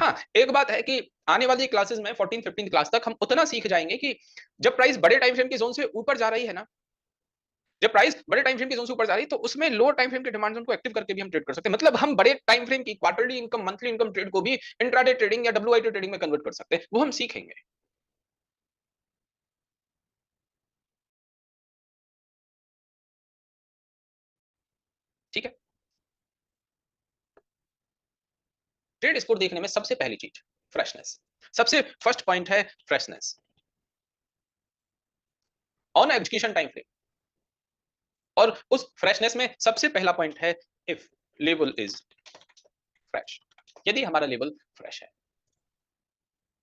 हाँ, एक बात है कि आने वाली क्लासेस में 14-15 क्लास तक हम उतना सीख जाएंगे कि जब प्राइस बड़े टाइम फ्रेम के जोन से ऊपर जा रही है ना, जब प्राइस बड़े टाइम फ्रेम के जोन से ऊपर जा रही है, तो उसमें लोअर टाइम फ्रेम के डिमांड जोन को एक्टिव करके भी हम ट्रेड कर सकते हैं। मतलब हम बड़े टाइम फ्रेम की quarterly income, monthly income trade को भी इंट्राडे ट्रेडिंग या डब्ल्यूआईटी ट्रेडिंग में कन्वर्ट कर सकते हैं। वो हम सीखेंगे। ठीक है? ट्रेड स्कोर देखने में सबसे पहली चीज फ्रेशनेस। सबसे फर्स्ट पॉइंट है freshness on execution time frame. और उस फ्रेशनेस में सबसे पहला पॉइंट है इफ लेवल इज फ्रेश। यदि हमारा लेवल फ्रेश है,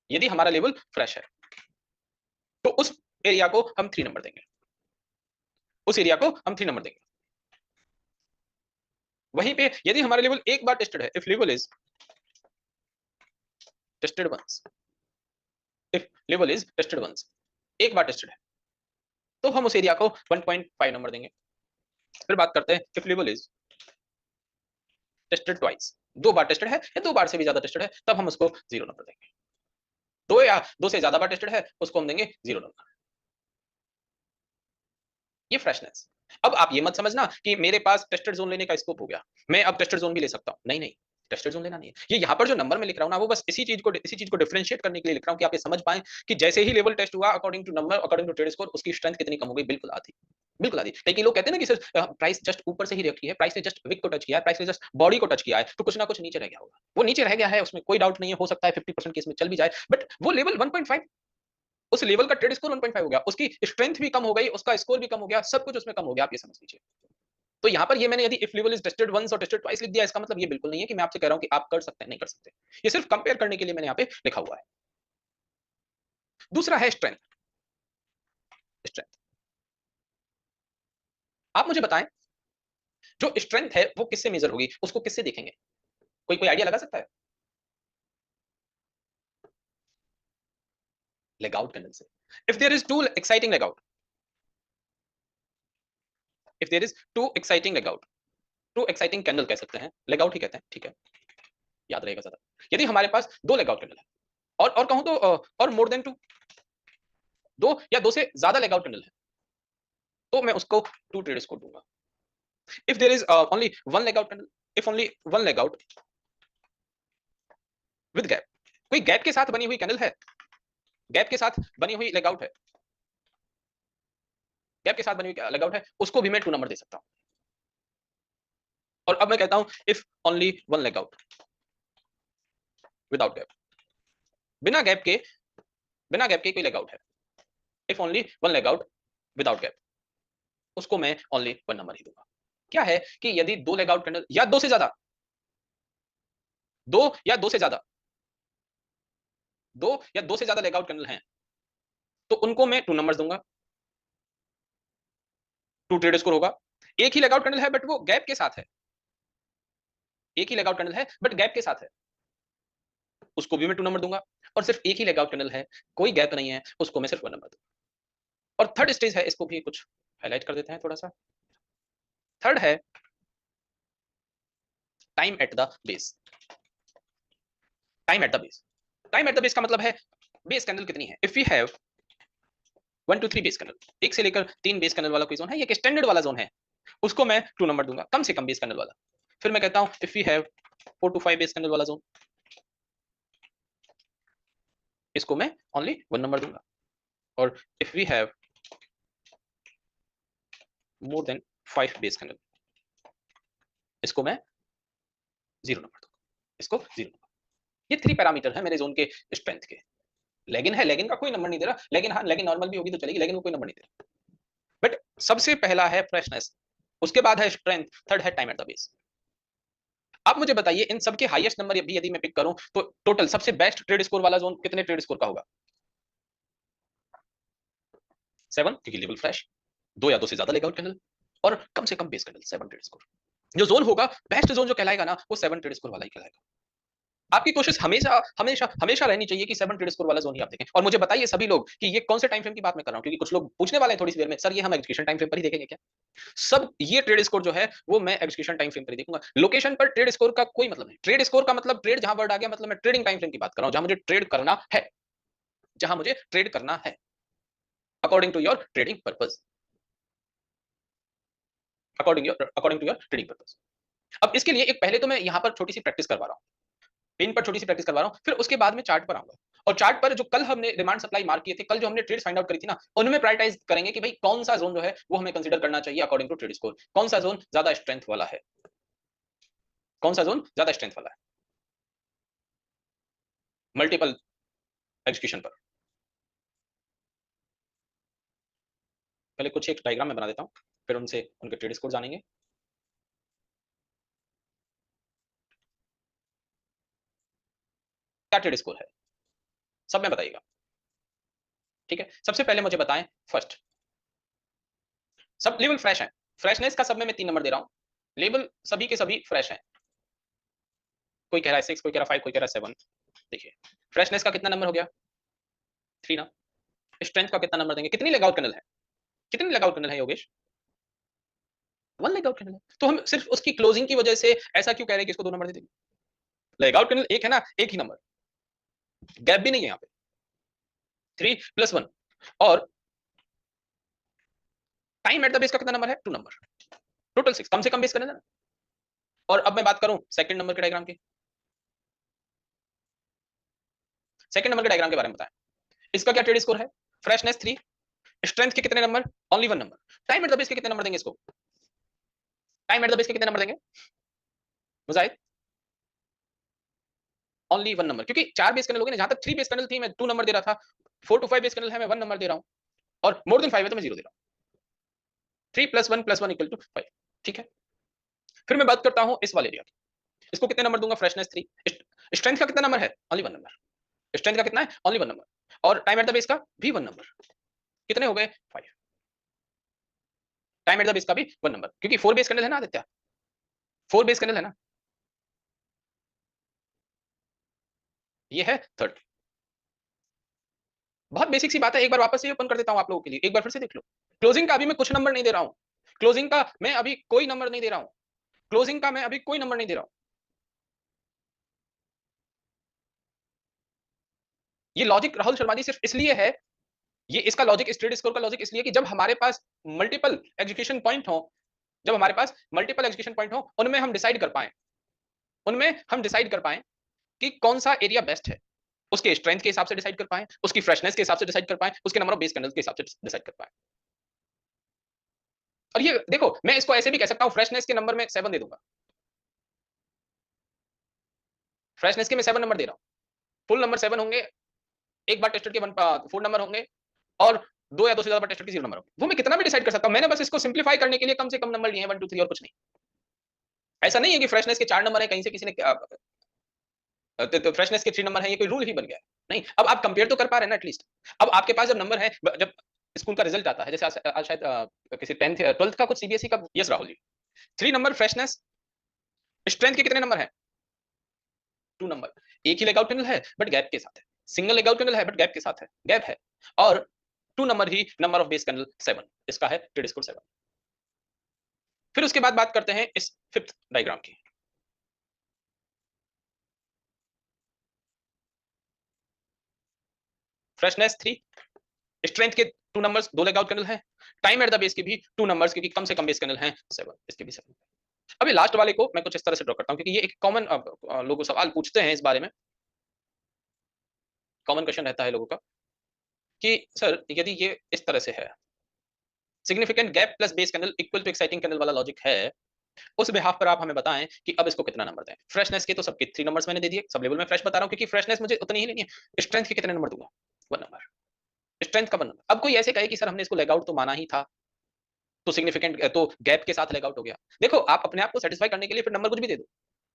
यदि हमारा लेवल फ्रेश है, तो उस एरिया को हम 3 नंबर देंगे। उस एरिया को हम 3 नंबर देंगे। वहीं पे यदि हमारा लेवल एक बार टेस्टेड है, if level is tested once, if level is tested once, एक बार टेस्टेड है, तो हम उस एरिया को 1.5 नंबर देंगे। फिर बात करते हैं if level is tested twice, 2 bar tested है या 2 बार से भी ज्यादा टेस्टेड है, तब हम उसको 0 नंबर देंगे। 2 या 2 से ज्यादा बार टेस्टेड है, उसको हम देंगे 0 नंबर। ये फ्रेशनेस। अब आप ये मत समझना कि मेरे पास टेस्टेड जोन लेने का स्कोप हो गया, मैं अब टेस्टेड जोन भी ले सकता हूं। नहीं नहीं, टेस्टेड जोन लेना नहीं है। ये यहाँ पर जो नंबर में लिख रहा हूँ ना, वो बस इसी चीज को डिफरेंशिएट करने के लिए लिख रहा हूँ कि आप ये समझ पाएं कि जैसे ही लेवल टेस्ट हुआ, according to number, according to trade score, उसकी स्ट्रेंथ कितनी कम हो गई, बिल्कुल आधी। बिल्कुल आधी। कई लोग कहते हैं ना कि सर प्राइस जस्ट ऊपर से ही रिएक्ट किया है, प्राइस ने जस्ट विक को टच किया है, प्राइस ने जस्ट बॉडी को टच किया है, तो कुछ ना कुछ नीचे रह गया होगा। वो नीचे रह गया है, उसमें कोई डाउट नहीं है, हो सकता है 50% केस में चल भी जाए, बट वो लेवल 1.5, उस लेवल का ट्रेड स्कोर 1.5 हो गया, उसकी स्ट्रेंथ भी कम हो गई, उसका स्कोर भी कम हो गया, सब कुछ उसमें कम हो गया, आप ये समझ लीजिए। तो यहाँ पर ये मैंने यदि if level is tested once और टेस्टेड ट्वाइस लिख दिया, इसका मतलब ये बिल्कुल नहीं है कि मैं आपसे कह रहा हूं कि आप कर सकते हैं, नहीं कर सकते। ये सिर्फ कंपेयर करने के लिए मैंने यहाँ पे लिखा हुआ है। दूसरा है स्ट्रेंथ। स्ट्रेंथ, आप मुझे बताएं, जो स्ट्रेंथ है वो किससे मेजर होगी, उसको किससे देखेंगे? कोई कोई आइडिया लगा सकता है? लेग आउट कैंडल से। If there is two exciting leg out, if there is two exciting leg out, two exciting candle कह सकते हैं, लेग आउट ही कहते हैं, ठीक है, याद रहेगा ज्यादा। यदि हमारे पास 2 लेग आउट कैंडल है, और कहूं तो और मोर देन 2, 2 या 2 से ज्यादा लेग आउट कैंडल है, तो मैं उसको 2 ट्रेड स्कोर दूंगा। if there is only one leg out, if only one leg out with gap, कोई गैप के साथ बनी हुई कैंडल है, गैप के साथ बनी हुई लेग आउट है, गैप के साथ बनी हुई लेग आउट है, उसको भी मैं 2 नंबर दे सकता हूं। और अब मैं कहता हूं if only one leg out without gap, बिना गैप के, बिना गैप के कोई लेग आउट है, if only one leg out without gap, उसको मैं ओनली 1 नंबर ही दूंगा। क्या है कि यदि 2 लेग आउट कैंडल या 2 से ज्यादा, 2 या 2 से ज्यादा, 2 या 2 से ज्यादा लेग आउट कैंडल हैं, तो उनको मैं 2 नंबर दूंगा, 2 ट्रेड स्कोर होगा। एक ही लेग आउट कैंडल है बट वो गैप के साथ है, एक ही लेग आउट कैंडल है बट गैप के साथ है, उसको भी मैं 2 नंबर दूंगा। और सिर्फ एक ही लेग आउट कैंडल है, कोई गैप नहीं है, उसको मैं सिर्फ 1 नंबर दूंगा। और थर्ड स्टेज है, इसको भी कुछ हाईलाइट कर देते हैं थोड़ा सा। थर्ड है time at the base. Time at the base, time at the base का मतलब है बेस कैंडल कितनी है। If we have 1 to 3 base candle, 1 से लेकर 3 बेस कैंडल वाला कोई जोन है, ये एक स्टैंडर्ड वाला जोन है, उसको मैं 2 नंबर दूंगा, कम से कम बेस कैंडल वाला। फिर मैं कहता हूं if we have 4 to 5 base candle वाला जोन, इसको मैं ओनली 1 नंबर दूंगा। और if we have more than 5 base candle, इसको मैं 0 नंबर दूंगा, इसको 0 नंबर। ये 3 पैरामीटर है मेरे जोन के स्ट्रेंथ के। लेगिन है, लेगिन का कोई नंबर नहीं दे रहा, लेकिन हाँ लेगिन नॉर्मल भी होगी तो चलेगी, लेकिन वो कोई नंबर नहीं दे रहा। बट सबसे पहला है फ्रेशनेस, उसके बाद है स्ट्रेंथ, थर्ड है टाइम एट द बेस। आप मुझे बताइए इन सबके हाईएस्ट नंबर भी यदि मैं पिक करूं, तो टोटल सबसे बेस्ट ट्रेड स्कोर वाला जोन कितने ट्रेड स्कोर का होगा? 7, क्योंकि लेवल फ्रेश, 2 या 2 से ज्यादा लेग आउट कैंडल, और कम से कम बेस कैंडल, 7 ट्रेड स्कोर। जो जोन होगा बेस्ट जोन जो कहलाएगा ना, वो 7 ट्रेड स्कोर वाला ही कहलाएगा। आपकी कोशिश हमेशा हमेशा हमेशा रहनी चाहिए कि 7 ट्रेड स्कोर वाला जोन ही आप देखें। और मुझे बताइए सभी लोग कि ये कौन से टाइम फ्रेम की बात मैं कर रहा हूं, क्योंकि कुछ लोग पूछने वाले हैं थोड़ी सी देर में, सर ये हम एग्जीक्यूशन टाइम फ्रेम पर ही देखेंगे क्या? सब ये ट्रेड स्कोर जो है वो मैं एग्जीक्यूशन टाइम फ्रेम पर ही देखूंगा। लोकेशन पर ट्रेड स्कोर का कोई मतलब नहीं। ट्रेड स्कोर का मतलब ट्रेड जहां वर्ड आ गया, मतलब मैं ट्रेडिंग टाइम फ्रेम की बात कर रहा हूं, जहां मुझे ट्रेड करना है, जहां मुझे ट्रेड करना है according to your trading purpose, according to your trading purpose. अब इसके लिए एक पहले तो मैं यहां पर छोटी सी प्रैक्टिस करवा रहा हूं, पिन पर छोटी सी प्रैक्टिस करवा रहा हूं, फिर उसके बाद में चार्ट पर आऊंगा। और चार्ट पर जो कल हमने डिमांड सप्लाई मार्क किए थे, कल जो हमने ट्रेड्स फाइंड आउट करी थी ना, उनमें प्रायोरिटाइज करेंगे कि भाई कौन सा जोन जो है वो हमें कंसीडर करना चाहिए अकॉर्डिंग टू ट्रेड स्कोर, कौन सा जोन ज्यादा स्ट्रेंथ वाला है, कौन सा जोन ज्यादा स्ट्रेंथ वाला है मल्टीपल एग्जीक्यूशन पर। पहले कुछ एक डायग्राम में बना देता हूं, फिर उनसे उनके ट्रेड स्कोर जानेंगे। क्या ट्रेड स्कोर है सब में बताइएगा, ठीक है? सबसे पहले मुझे बताएं फर्स्ट, सब लेवल फ्रेश है, फ्रेशनेस का सब में मैं 3 नंबर दे रहा हूं, लेवल सभी के सभी फ्रेश हैं। कोई कह रहा है 6, कोई कह रहा है 5, कोई कह रहा है 7। देखिए फ्रेशनेस का कितना नंबर हो गया? 3 ना। स्ट्रेंथ का कितना नंबर देंगे? कितनी लेगआउट कैंडल है, कितनी लेगआउट कैंडल है योगेश? 1 लेगआउट कैंडल है। तो हम सिर्फ उसकी क्लोजिंग की वजह से ऐसा क्यों कह रहे हैं कि इसको 2 नंबर दे देंगे? लेगआउट कैंडल एक है ना, एक ही नंबर, गैप भी नहीं है यहाँ पे। 3+1 और टाइम एट द बेस का कितना नंबर है? 2 नंबर, टोटल 6, कम से कम बेस करना ना। और अब मैं बात करूं सेकंड नंबर के डायग्राम की, सेकंड नंबर के डायग्राम के बारे में बताएं। इसका क्या ट्रेड स्कोर है? फ्रेशनेस 3, स्ट्रेंथ के कितने number? Only 1 number. Time at the base के कितने नंबर देंगे इसको? टाइम एट द बेस के कितने नंबर देंगे मुजाहिद? ओनली 1 नंबर, क्योंकि 4 बेस कैंडल हो गए ना, जहां तक 3 बेस कैंडल थी मैं 2 नंबर दे रहा था, 4 to 5 बेस कैंडल है मैं 1 नंबर दे रहा हूं, और मोर देन 5 है तो मैं 0 दे रहा हूं। 3+1+1 = 5, ठीक है? फिर मैं बात करता हूं इस वाले एरिया की, इसको कितने नंबर दूंगा? फ्रेशनेस 3। स्ट्रेंथ का कितना नंबर है? Only 1 number. स्ट्रेंथ का कितना है? Only 1 number. और टाइम एट द बेस का भी 1 नंबर। कितने हो गए? 5। टाइम एट द बेस का भी 1 नंबर, क्योंकि 4 बेस कैंडल है ना आदित्य, 4 बेस कैंडल है ना। ये है थर्ड। बहुत बेसिक सी बात है, एक बार वापस से ओपन कर देता हूं आप लोगों के लिए, एक बार फिर से देख लो। क्लोजिंग का अभी मैं कुछ नंबर नहीं दे रहा हूं, क्लोजिंग का मैं अभी कोई नंबर नहीं दे रहा हूं, क्लोजिंग का मैं अभी कोई नंबर नहीं दे रहा हूं। ये लॉजिक राहुल शर्मा जी सिर्फ इसलिए है, ये इसका लॉजिक, इस ट्रेड स्कोर का लॉजिक इसलिए कि जब हमारे पास मल्टीपल एग्जीक्यूशन पॉइंट हो, जब हमारे पास मल्टीपल एग्जीक्यूशन पॉइंट हो, उनमें हम डिसाइड कर पाए, उनमें हम डिसाइड कर पाए कि कौन सा एरिया बेस्ट है, उसके स्ट्रेंथ के हिसाब से डिसाइड कर पाए, उसकी फ्रेशनेस के हिसाब से डिसाइड कर पाए, उसके नंबर ऑफ बेस कैंडल्स के हिसाब से डिसाइड कर पाए। और ये देखो मैं इसको ऐसे भी कह सकता हूं, फ्रेशनेस के नंबर में 7 दे दूंगा, फ्रेशनेस के मैं 7 नंबर दे रहा हूं, फुल नंबर 7 होंगे, एक बार टेस्टेड के 4 नंबर होंगे, और 2 या 2 से ज्यादा बार टेस्टेड के 0 नंबर होंगे। वो मैं कितना भी डिसाइड कर सकता हूं, मैंने बस इसको सिंप्लीफाई करने के लिए कम से कम नंबर लिए हैं 1 2 3 और कुछ नहीं। ऐसा नहीं है कि फ्रेशनेस के 4 नंबर है, कहीं से किसी ने तो फ्रेशनेस के 3 नंबर है, ये कोई रूल ही बन गया है। नहीं, अब आप कंपेयर तो कर पा रहे हैं ना एटलीस्ट। अब आपके पास जब नंबर है, जब स्कूल का रिजल्ट आता है, जैसे आज शायद किसी 10th 12th का कुछ सीबीएसई का, yes Rahul ji, 3 number freshness, strength के कितने नंबर है? 2 नंबर। एक ही लेग आउट कैंडल है बट गैप के साथ है, सिंगल लेग आउट कैंडल है बट गैप के साथ है, गैप है, और 2 number he number of base candle 7, इसका है ट्रेड स्कोर 7। फिर उसके बाद बात करते हैं इस फिफ्थ डायग्राम की। फ्रेशनेस 3, स्ट्रेंथ के 2 नंबर्स, 2 लेग आउट कैंडल है, टाइम एट द बेस के भी 2 नंबर्स, क्योंकि कम से कम बेस कैंडल है 7, इसके भी 7। अभी लास्ट वाले को मैं कुछ इस तरह से ड्रॉ करता हूं, क्योंकि ये एक कॉमन लोगों सवाल पूछते हैं इस बारे में, कॉमन क्वेश्चन रहता है लोगों का कि सर यदि ये इस तरह से है, significant gap plus base candle equal to exciting candle वाला लॉजिक है, उस बिहाफ पर आप हमें बताएं कि अब इसको कितना नंबर दें। फ्रेशनेस के तो सबके 3 नंबर्स मैंने दे दिए, सब लेवल में फ्रेश बता रहा हूं, क्योंकि फ्रेशनेस मुझे उतनी ही लेनी है। स्ट्रेंथ के कितने नंबर दूंगा? 1 नंबर, स्ट्रेंथ का 1 नंबर। अब कोई ऐसे कहे कि सर हमने इसको लेग आउट तो माना ही था, तो सिग्निफिकेंट तो गैप के साथ लेग आउट हो गया। देखो आप अपने आप को सेटिस्फाई करने के लिए फिर नंबर कुछ भी दे दो,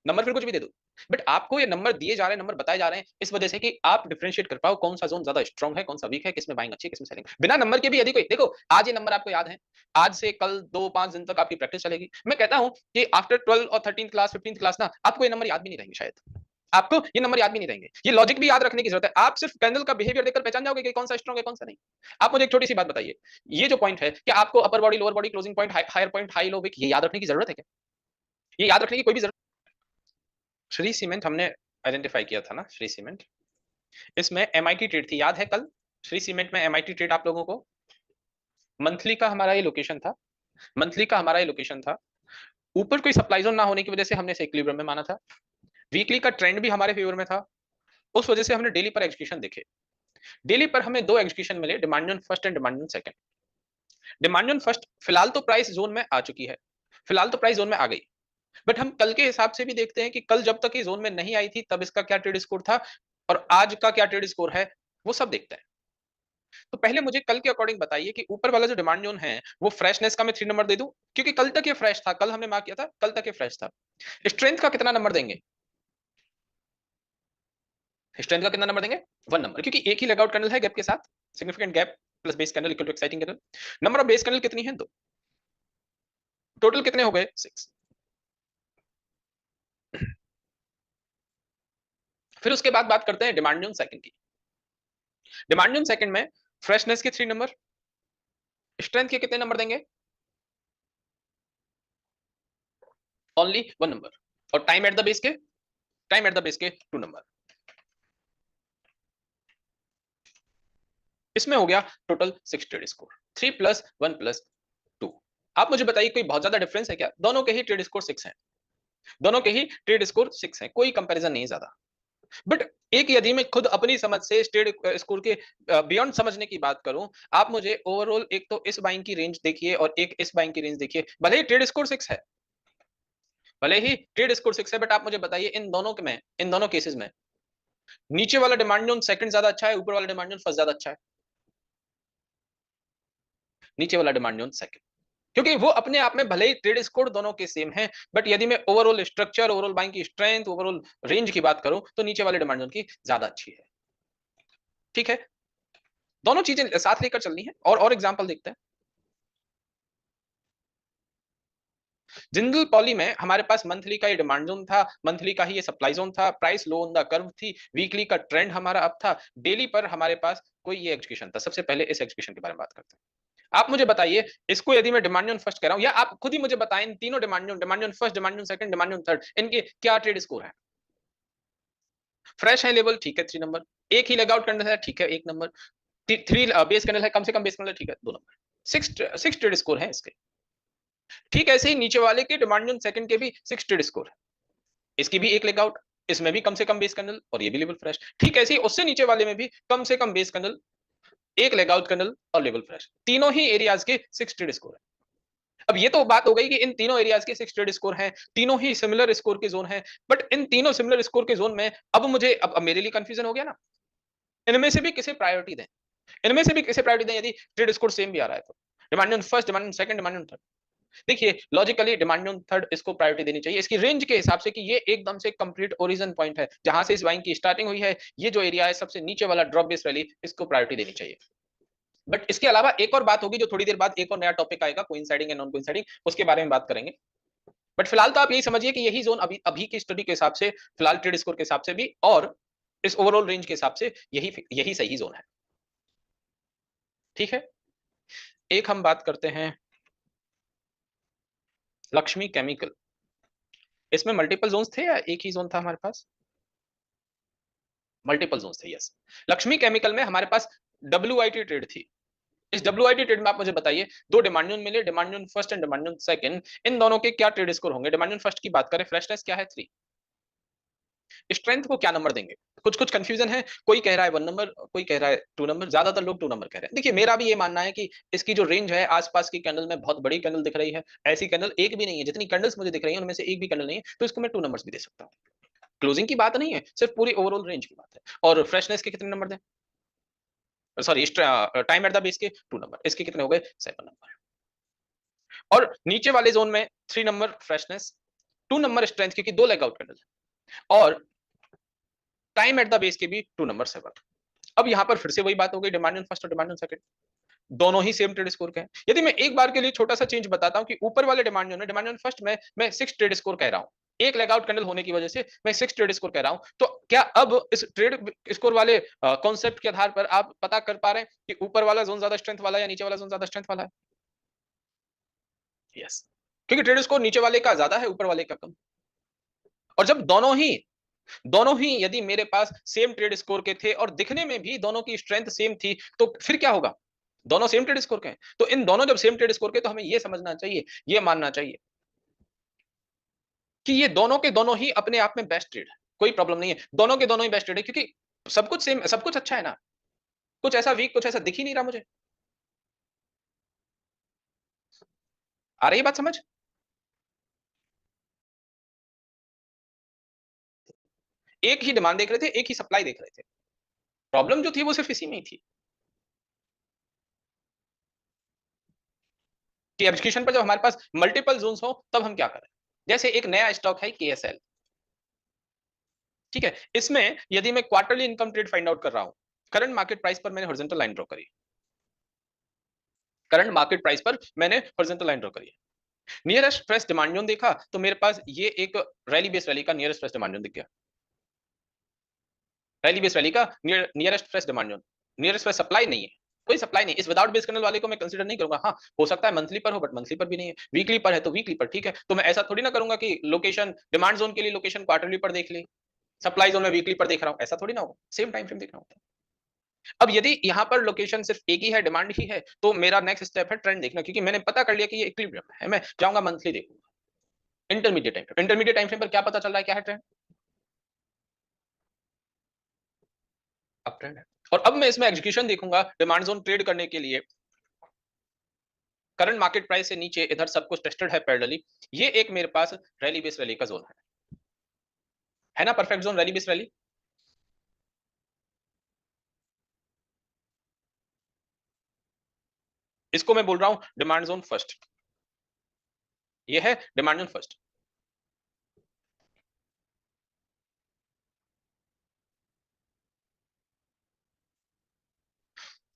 नंबर फिर कुछ भी दे दो, बट आपको ये नंबर दिए जा रहे हैं, नंबर बताए जा रहे हैं, इस वजह से कि आप डिफरेंशिएट कर पाओ कौन सा जोन ज्यादा स्ट्रांग है, कौन सा वीक है, किसमें बाइंग अच्छी है, किसमें सेलिंग। बिना नंबर के भी यदि कोई, देखो आज ये नंबर आपको याद है, आज से कल 2-5 दिन तक आपकी प्रैक्टिस चलेगी, मैं कहता हूं कि आफ्टर 12 और 13th क्लास 15th क्लास ना आपको ये नंबर याद भी नहीं रहेंगे शायद, आपको ये नंबर याद भी नहीं रहेंगे, ये लॉजिक भी याद रखने की जरूरत है। आप सिर्फ कैंडल का बिहेवियर देखकर पहचान जाओगे कि कौन सा स्ट्रॉन्ग है कौन सा नहीं। आप मुझे एक छोटी सी बात बताइए, ये जो पॉइंट है क्या आपको upper body lower body closing point higher point high low wick ये याद रखने की जरूरत है क्या? ये याद रखने की कोई भी जरूरत? श्री सीमेंट हमने आइडेंटिफाई किया था ना, श्री सीमेंट, इसमें एमआईटी ट्रेड थी, याद है कल श्री सीमेंट में एमआईटी ट्रेड आप लोगों को मंथली का हमारा ये लोकेशन था, मंथली का हमारा ये लोकेशन था, ऊपर कोई सप्लाई जोन ना होने की वजह से हमने इसे इक्विलिब्रियम में माना था, वीकली का ट्रेंड भी हमारे फेवर में था, उस वजह से हमने डेली पर एग्जीक्यूशन देखे। डेली पर हमें दो एग्जीक्यूशन मिले, demand on first and demand on second. Demand on first फिलहाल तो प्राइस जोन में आ चुकी है, फिलहाल तो प्राइस जोन में आ गई, बट हम कल के हिसाब से भी देखते हैं कि कल जब तक ये जोन में नहीं आई थी तब इसका क्या ट्रेड स्कोर था और आज का क्या ट्रेड स्कोर है वो सब देखते हैं। तो पहले मुझे कल के अकॉर्डिंग बताइए कि ऊपर वाला जो डिमांड जोन है वो फ्रेशनेस का मैं 3 नंबर दे दूं, क्योंकि कल तक ये फ्रेश था, कल हमने मार्क किया था, कल तक ये फ्रेश था। स्ट्रेंथ का कितना नंबर देंगे? स्ट्रेंथ का कितना नंबर देंगे? 1 नंबर, क्योंकि एक ही लेगआउट कैंडल है गैप के साथ, significant gap plus base candle equal to exciting candle. Number of base candle कितनी है? 2। टोटल कितने हो गए? 6। फिर उसके बाद बात करते हैं डिमांड जोन सेकंड की। डिमांड जोन सेकंड में फ्रेशनेस के 3 नंबर, स्ट्रेंथ के कितने नंबर देंगे? Only 1 number. और टाइम एट द बेस के, टाइम एट द बेस के 2 नंबर। इसमें हो गया total 6 trade score, 3 plus 1 plus 2। आप मुझे बताइए कोई बहुत ज्यादा डिफरेंस है क्या? दोनों के ही ट्रेड स्कोर 6 हैं, दोनों के ही ट्रेड स्कोर 6 हैं, कोई कंपैरिजन नहीं ज्यादा। बट एक यदि मैं खुद अपनी समझ से ट्रेड स्कोर के बियॉन्ड समझने की बात करूं, आप मुझे ओवरऑल एक तो इस बाइंग की रेंज देखिए और एक इस बाइंग की रेंज देखिए, भले ही ट्रेड स्कोर 6 है, भले ही ट्रेड स्कोर 6 है, बट आप मुझे बताइए इन दोनों के में, इन दोनों केसेस में नीचे वाला डिमांड जोन सेकंड ज्यादा अच्छा है, ऊपर वाला डिमांड जोन फर्स्ट ज्यादा अच्छा है? नीचे वाला डिमांड जोन सेकंड, क्योंकि वो अपने आप में भले ही ट्रेड स्कोर दोनों के सेम है, बट यदि मैं ओवरऑल स्ट्रक्चर, ओवरऑल बाइंग की स्ट्रेंथ, ओवरऑल रेंज की बात करूं तो नीचे वाले डिमांड जोन की ज्यादा अच्छी है। ठीक है, दोनों चीजें साथ लेकर चलनी है। और एग्जांपल देखते हैं। जिंदल पॉली में हमारे पास मंथली का ये डिमांड जोन था, मंथली का ही ये सप्लाई जोन था, price low on the curve थी, वीकली का ट्रेंड हमारा अप था, डेली पर हमारे पास कोई ये एग्जीक्यूशन था। सबसे पहले इस एग्जीक्यूशन के बारे में बात करते हैं। आप मुझे बताइए इसको यदि मैं डिमांड जोन फर्स्ट कह रहा हूं, या आप खुद ही मुझे बताएं इन तीनों demand zone first, demand zone second, demand zone third, इनके क्या ट्रेड स्कोर है? फ्रेश है लेवल, ठीक है 3 नंबर। एक ही लेगआउट कैंडल है, ठीक है 1 नंबर। 3 बेस कैंडल है, कम से कम बेस कैंडल, ठीक है 2 नंबर। 6 ट्रेड स्कोर है इसके। ठीक ऐसे ही नीचे वाले के डिमांड जोन सेकंड के भी 6 ट्रेड स्कोर है, इसकी भी एक लेगआउट, इसमें भी कम से कम बेस कैंडल और ये भी लेवल फ्रेश। ठीक ऐसे ही उससे नीचे वाले में भी कम से कम बेस कैंडल, एक लेगआउट कैंडल और लेवल फ्रेश। तीनों ही एरियाज के 6 ट्रेड स्कोर है। अब ये तो बात हो गई कि इन तीनों एरियाज के 6 ट्रेड स्कोर हैं, तीनों ही सिमिलर स्कोर के जोन हैं, बट इन तीनों सिमिलर स्कोर के जोन में अब मुझे, अब मेरे लिए कंफ्यूजन हो गया ना, इनमें से भी किसे प्रायोरिटी दें, इनमें से भी किसे प्रायोरिटी दें यदि ट्रेड स्कोर सेम भी आ रहा है तो? Demand on first, demand on second, demand on third. देखिए लॉजिकली डिमांड ऑन थर्ड इसको प्रायोरिटी देनी चाहिए, इसकी रेंज के हिसाब से कि ये एकदम से कंप्लीट ओरिजिन पॉइंट है जहां से इस बाइंग की स्टार्टिंग हुई है, ये जो एरिया है सबसे नीचे वाला ड्रॉप बेस रैली, इसको प्रायोरिटी देनी चाहिए। बट इसके अलावा एक और बात होगी जो थोड़ी देर बाद एक और नया टॉपिक आएगा, कोइंसाइडिंग एंड नॉन कोइंसाइडिंग, उसके बारे में बात करेंगे। बट फिलहाल तो आप यही समझिए कि यही जोन अभी अभी की स्टडी के हिसाब से, फिलहाल ट्रेड स्कोर के हिसाब से भी और इस ओवरऑल रेंज के हिसाब से यही यही सही जोन है। ठीक है, एक हम बात करते हैं लक्ष्मी केमिकल। इसमें मल्टीपल जोन्स थे या एक ही जोन था हमारे पास? मल्टीपल जोन्स थे, यस। लक्ष्मी केमिकल में हमारे पास WIT ट्रेड थी। इस WIT ट्रेड में आप मुझे बताइए दो डिमांड जोन मिले, demand zone first and demand zone second, इन दोनों के क्या ट्रेड स्कोर होंगे? डिमांड जोन फर्स्ट की बात करें, फ्रेशनेस क्या है? 3। स्ट्रेंथ को क्या नंबर देंगे? कुछ कुछ कंफ्यूजन है, कोई कह रहा है 1 नंबर, कोई कह रहा है 2 नंबर, ज्यादातर लोग 2 नंबर कह रहे हैं। देखिए मेरा भी ये मानना है कि इसकी जो रेंज है, आसपास की कैंडल में बहुत बड़ी कैंडल दिख रही है, ऐसी कैंडल एक भी नहीं है, जितनी कैंडल्स मुझे दिख रही है उनमें से एक भी कैंडल नहीं है, तो इसको मैं 2 नंबर्स भी दे सकता हूँ। क्लोजिंग की बात नहीं है, सिर्फ पूरी ओवरऑल रेंज की बात है। और फ्रेशनेस के कितने नंबर दें? Sorry, time at the base के 2 नंबर, इसके कितने हो गए? 7 नंबर। और नीचे वाले जोन में 3 नंबर फ्रेशनेस, 2 नंबर स्ट्रेंथ, क्योंकि 2 लेग आउट कैंडल, और टाइम एट द बेस के भी 2 नंबर 7। अब यहां पर फिर से वही बात हो गई, डिमांड ऑन फर्स्ट और डिमांड ऑन सेकंड दोनों ही सेम ट्रेड स्कोर के हैं। यदि मैं एक बार के लिए छोटा सा चेंज बताता हूं कि ऊपर वाले डिमांड जोन है, डिमांड ऑन फर्स्ट में मैं 6 ट्रेड स्कोर कह रहा हूं, एक लेग आउट कैंडल होने की वजह से मैं 6 ट्रेड स्कोर कह रहा हूं। तो क्या अब इस ट्रेड स्कोर वाले कॉन्सेप्ट के आधार पर आप पता कर पा रहे हैं कि ऊपर वाला जोन ज्यादा स्ट्रेंथ वाला है या नीचे वाला जोन ज्यादा स्ट्रेंथ वाला है? यस, क्योंकि ट्रेड स्कोर नीचे वाले का ज्यादा है, ऊपर वाले का कम। और जब दोनों ही यदि मेरे पास सेम ट्रेड स्कोर के थे और दिखने में भी दोनों की स्ट्रेंथ सेम थी, तो फिर क्या होगा? दोनों सेम ट्रेड स्कोर के हैं, तो इन दोनों जब सेम ट्रेड स्कोर के, तो हमें यह समझना चाहिए, यह मानना चाहिए कि ये दोनों के दोनों ही अपने आप में बेस्ट ट्रेड है, कोई प्रॉब्लम नहीं है, दोनों के दोनों ही बेस्ट ट्रेड है, क्योंकि सब कुछ सेम, सब कुछ अच्छा है ना, कुछ ऐसा वीक, कुछ ऐसा दिख ही नहीं रहा मुझे। आ रही है बात समझ? एक ही डिमांड देख रहे थे, एक ही सप्लाई देख रहे थे, प्रॉब्लम जो थी वो सिर्फ इसी में ही थी कि एग्जीक्यूशन पर जब हमारे पास मल्टीपल जोन्स हो, तब हम क्या करें। जैसे एक नया स्टॉक है केएसएल, ठीक है, इसमें यदि मैं quarterly income trade find out कर रहा हूं, करंट मार्केट प्राइस पर मैंने हॉरिजॉन्टल लाइन ड्रॉ करी, करंट मार्केट प्राइस पर मैंने हॉरिजॉन्टल लाइन ड्रॉ करी, नियरेस्ट फ्रेश डिमांड जोन देखा, तो मेरे पास ये एक रैली बेस रैली का नियरेस्ट फ्रेश डिमांड जोन दिख गया, रैली बेस रैली का nearest fresh demand zone, nearest fresh supply नहीं है, कोई सप्लाई नहीं, इस विदाउट बेस कैंडल वाले को मैं कंसीडर नहीं करूंगा। हाँ, हो सकता है मंथली पर हो, बट मंथली पर भी नहीं है, वीकली पर है तो वीकली पर ठीक है, तो मैं ऐसा थोड़ी ना करूंगा कि लोकेशन डिमांड जोन के लिए लोकेशन क्वार्टरली पर देख ली, सप्लाई जोन में वीकली पर देख रहा हूं, ऐसा थोड़ी ना होगा, सेम टाइम फ्रेम देखना होता है। अब यदि यहां पर लोकेशन सिर्फ एक ही है, डिमांड ही है, तो मेरा नेक्स्ट स्टेप है ट्रेंड देखना, क्योंकि मैंने पता कर लिया कि ये इक्विलिब्रियम है, मैं जाऊंगा मंथली देखूंगा, इंटरमीडिएट टाइम फ्रेम पर क्या पता चल रहा है, क्या है ट्रेंड, अप ट्रेंड है। और अब मैं इसमें एग्जीक्यूशन देखूंगा डिमांड जोन ट्रेड करने के लिए, करंट मार्केट प्राइस से नीचे इधर सब कुछ टेस्टेड है पैरेलली, ये एक मेरे पास रैली बेस रैली का जोन है ना, perfect zone rally base rally. इसको मैं बोल रहा हूं डिमांड जोन फर्स्ट, ये है डिमांड जोन फर्स्ट।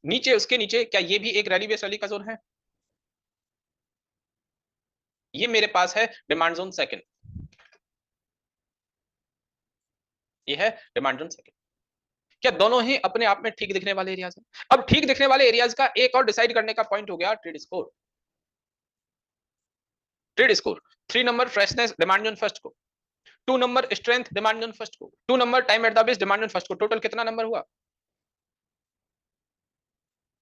नीचे, उसके नीचे क्या ये भी एक रैली बेस रैली का जोन है? ये मेरे पास है डिमांड जोन सेकंड, ये है डिमांड जोन सेकंड। क्या दोनों ही अपने आप में ठीक दिखने वाले एरियाज हैं? अब ठीक दिखने वाले एरियाज का एक और डिसाइड करने का पॉइंट हो गया trade score, trade score 3 number freshness demand zone first को, 2 number strength demand zone first को, 2 number time at the base demand zone first को, टोटल कितना नंबर हुआ?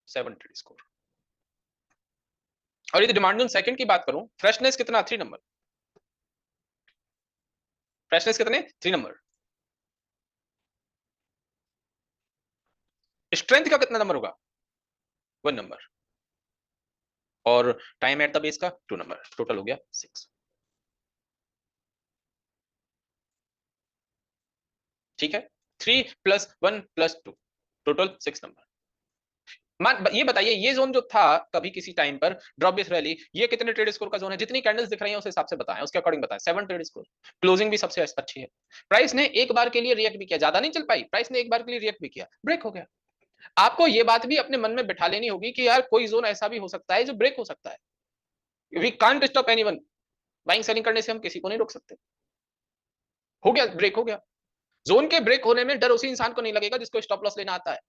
7 ट्रेड स्कोर। और यदि डिमांड जोन सेकंड की बात करूं, फ्रेशनेस कितना? 3 नंबर, फ्रेशनेस कितने? 3 नंबर। स्ट्रेंथ का कितना नंबर होगा? 1 नंबर। और टाइम एट द बेस का 2 नंबर, टोटल हो गया 6। ठीक है, 3 प्लस 1 प्लस 2, टोटल 6 नंबर। मान ये बताइए, ये जोन जो था कभी किसी टाइम पर ड्रॉप बेस रैली, ये कितने ट्रेड स्कोर का जोन है? जितनी कैंडल्स दिख रही हैं उस हिसाब से बताएं, उसके अकॉर्डिंग बताएं। 7 ट्रेड स्कोर, क्लोजिंग भी सबसे अच्छी है। प्राइस ने एक बार के लिए रिएक्ट भी किया, ज्यादा नहीं चल पाई, प्राइस ने एक बार के लिए रिएक्ट भी किया, ब्रेक हो गया। आपको ये बात भी अपने मन में बिठा लेनी होगी कि यार कोई जोन ऐसा भी हो सकता है जो ब्रेक हो सकता है, we can't stop anyone, buying selling करने से हम किसी को नहीं रोक सकते। हो गया, ब्रेक हो गया। जोन के ब्रेक होने में डर उसी इंसान को नहीं लगेगा जिसको स्टॉप लॉस लेना आता है।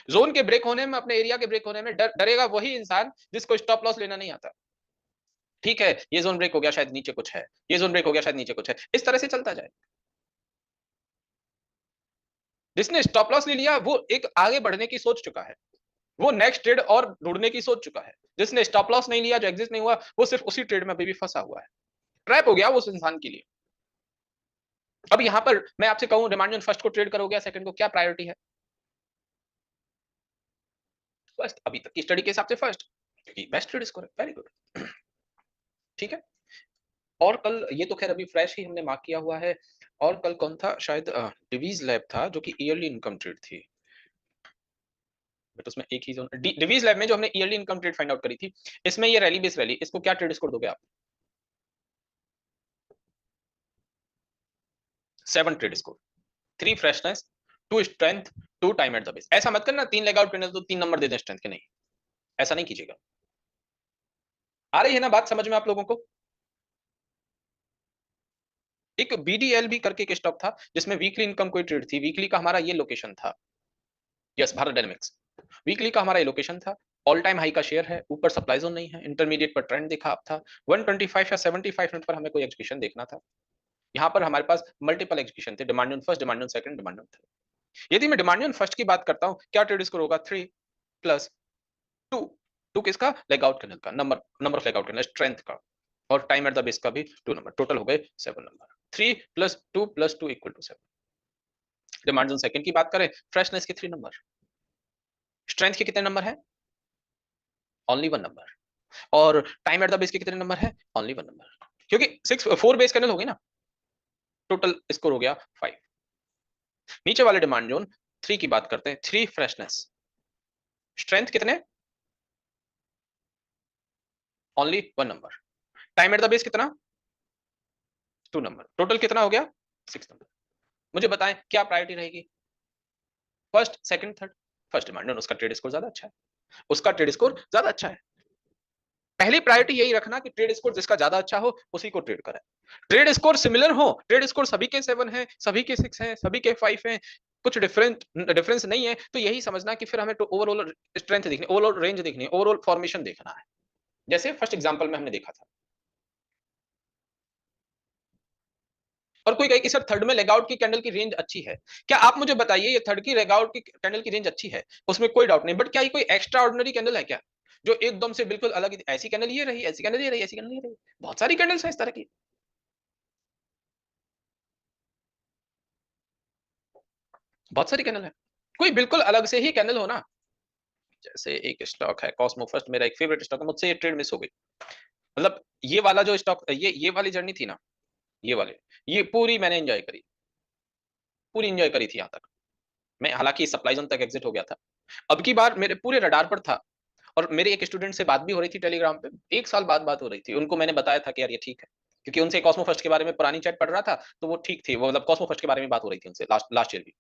जोन के ब्रेक होने में, अपने एरिया के ब्रेक होने में डरेगा वही इंसान जिसको स्टॉप लॉस लेना नहीं आता। ठीक है, ये जोन ब्रेक हो गया, शायद नीचे कुछ है, ये जोन ब्रेक हो गया, शायद नीचे कुछ है, इस तरह से चलता जाए। जिसने स्टॉप लॉस ले लिया वो एक आगे बढ़ने की सोच चुका है, वो नेक्स्ट ट्रेड और ढूंढने की सोच चुका है। जिसने स्टॉप लॉस नहीं लिया, जो एग्जिट नहीं हुआ, वो सिर्फ उसी ट्रेड में अभी भी फंसा हुआ है, ट्रैप हो गया वो उस इंसान के लिए। अब यहां पर मैं आपसे कहूं डिमांड जोन फर्स्ट को ट्रेड करोगे या सेकंड को, क्या प्रायोरिटी है? फर्स्ट, अभी तक की स्टडी के हिसाब से फर्स्ट, क्योंकि बेस्ट ट्रेड स्कोर है, वेरी गुड। ठीक है। और कल ये तो खैर अभी फ्रेश ही हमने मार्क किया हुआ है, और कल कौन था, शायद डिवीज लैब था जो कि ईयरली इनकम ट्रेड थी, बट उसमें एक ही जोन, डिवीज लैब में जो हमने yearly income trade find out करी थी, इसमें ये रैली बेस रैली, इसको क्या ट्रेड स्कोर दोगे आप? 7 trade score, 3 freshness, 2 strength, 2 time at the base. ऐसा मत करना 3 लेग आउट करने तो 3 नंबर दे दें स्ट्रेंथ के, नहीं, ऐसा नहीं कीजिएगा। आ रही है ना बात समझ में आप लोगों को? एक बीडीएलबी करके एक स्टॉक था जिसमें वीकली इनकम कोई ट्रेड थी, वीकली का हमारा ये लोकेशन था। Yes, Bharat dynamics. वीकली का हमारा एलोकेशन था, ऑल टाइम हाई का शेयर है, ऊपर सप्लाई जोन नहीं है, इंटरमीडिएट पर ट्रेंड दिखा आप था, 125 या 75 मिनट पर हमें कोई एग्जीक्यूशन देखना था। यहाँ पर हमारे पास मल्टीपल एग्जीक्यूशन थे, demand on first, demand on second, demand on third. यदि मैं डिमांड ऑन फर्स्ट की बात करता हूँ, क्या ट्रेड स्कोर होगा? 3 प्लस 2। 2 किसका? लेग आउट कैंडल का, number number of leg out candle, strength का, और टाइम एट द बेस का भी 2 नंबर, टोटल हो गए 7 number. 3 plus 2 equal to 7। Demand on second की बात करें, फ्रेशनेस के 3 नंबर, स्ट्रेंथ के कितने नंबर है? ओनली 1 नंबर, और टाइम एट द बेस के कितने नंबर है? ओनली 1 नंबर, क्योंकि 4 बेस कैंडल हो गई ना, टोटल स्कोर हो गया 5। नीचे वाले डिमांड जोन 3 की बात करते हैं, 3 फ्रेशनेस, स्ट्रेंथ कितने? Only 1 number, time at the base कितना? 2 नंबर, टोटल कितना हो गया? 6 नंबर। मुझे बताएं क्या प्रायोरिटी रहेगी? First, second, third? First demand zone, उसका ट्रेड स्कोर ज्यादा अच्छा है, उसका ट्रेड स्कोर ज्यादा अच्छा है। पहली प्रायोरिटी यही रखना कि ट्रेड स्कोर जिसका ज्यादा अच्छा हो उसी को ट्रेड करें। ट्रेड स्कोर सिमिलर हो, ट्रेड स्कोर सभी के 7 है, सभी के 6 है, सभी के 5 है, कुछ डिफरेंस नहीं है, तो यही समझना कि फिर हमें तो ओवरऑल स्ट्रेंथ देखनी, ओवरऑल रेंज देखनी है, ओवरऑल फॉर्मेशन देखना है। जैसे फर्स्ट एग्जांपल में हमने देखा था। और कोई कहे कि सर थर्ड में लेग आउट की कैंडल की रेंज अच्छी है, क्या आप मुझे बताइए, ये थर्ड की लेग आउट की कैंडल की रेंज अच्छी है, उसमें कोई डाउट नहीं, बट क्या ये कोई एक्स्ट्रा ऑर्डिनरी कैंडल है क्या, जो एकदम से बिल्कुल अलग? ऐसी कैंडल ये रही, ऐसी कैंडल ये रही, ऐसी कैंडल ये रही, बहुत सारी कैंडल्स है इस तरह की, बहुत सारी कैंडल है, कोई बिल्कुल अलग से ही कैंडल हो ना। जैसे एक स्टॉक है कॉस्मो फर्स्ट, मेरा एक फेवरेट स्टॉक है, मुझसे ये ट्रेड मिस हो गई। मतलब ये वाला जो स्टॉक, ये वाली जर्नी थी ना, ये वाले, ये पूरी मैंने एंजॉय करी, पूरी एंजॉय करी थी यहाँ तक। मैं हालांकि सप्लाई जोन तक एग्जिट हो गया था। अब की बार मेरे पूरे रडार पर था, और मेरे एक स्टूडेंट से बात भी हो रही थी टेलीग्राम पे, 1 साल बाद बात हो रही थी, उनको मैंने बताया था कि यार ये ठीक है, क्योंकि उनसे कॉस्मो फर्स्ट के बारे में पुरानी चैट पढ़ रहा था, तो वो ठीक थी, वो मतलब कॉस्मो फर्स्ट के बारे में बात हो रही थी उनसे लास्ट लास्ट ईयर भी।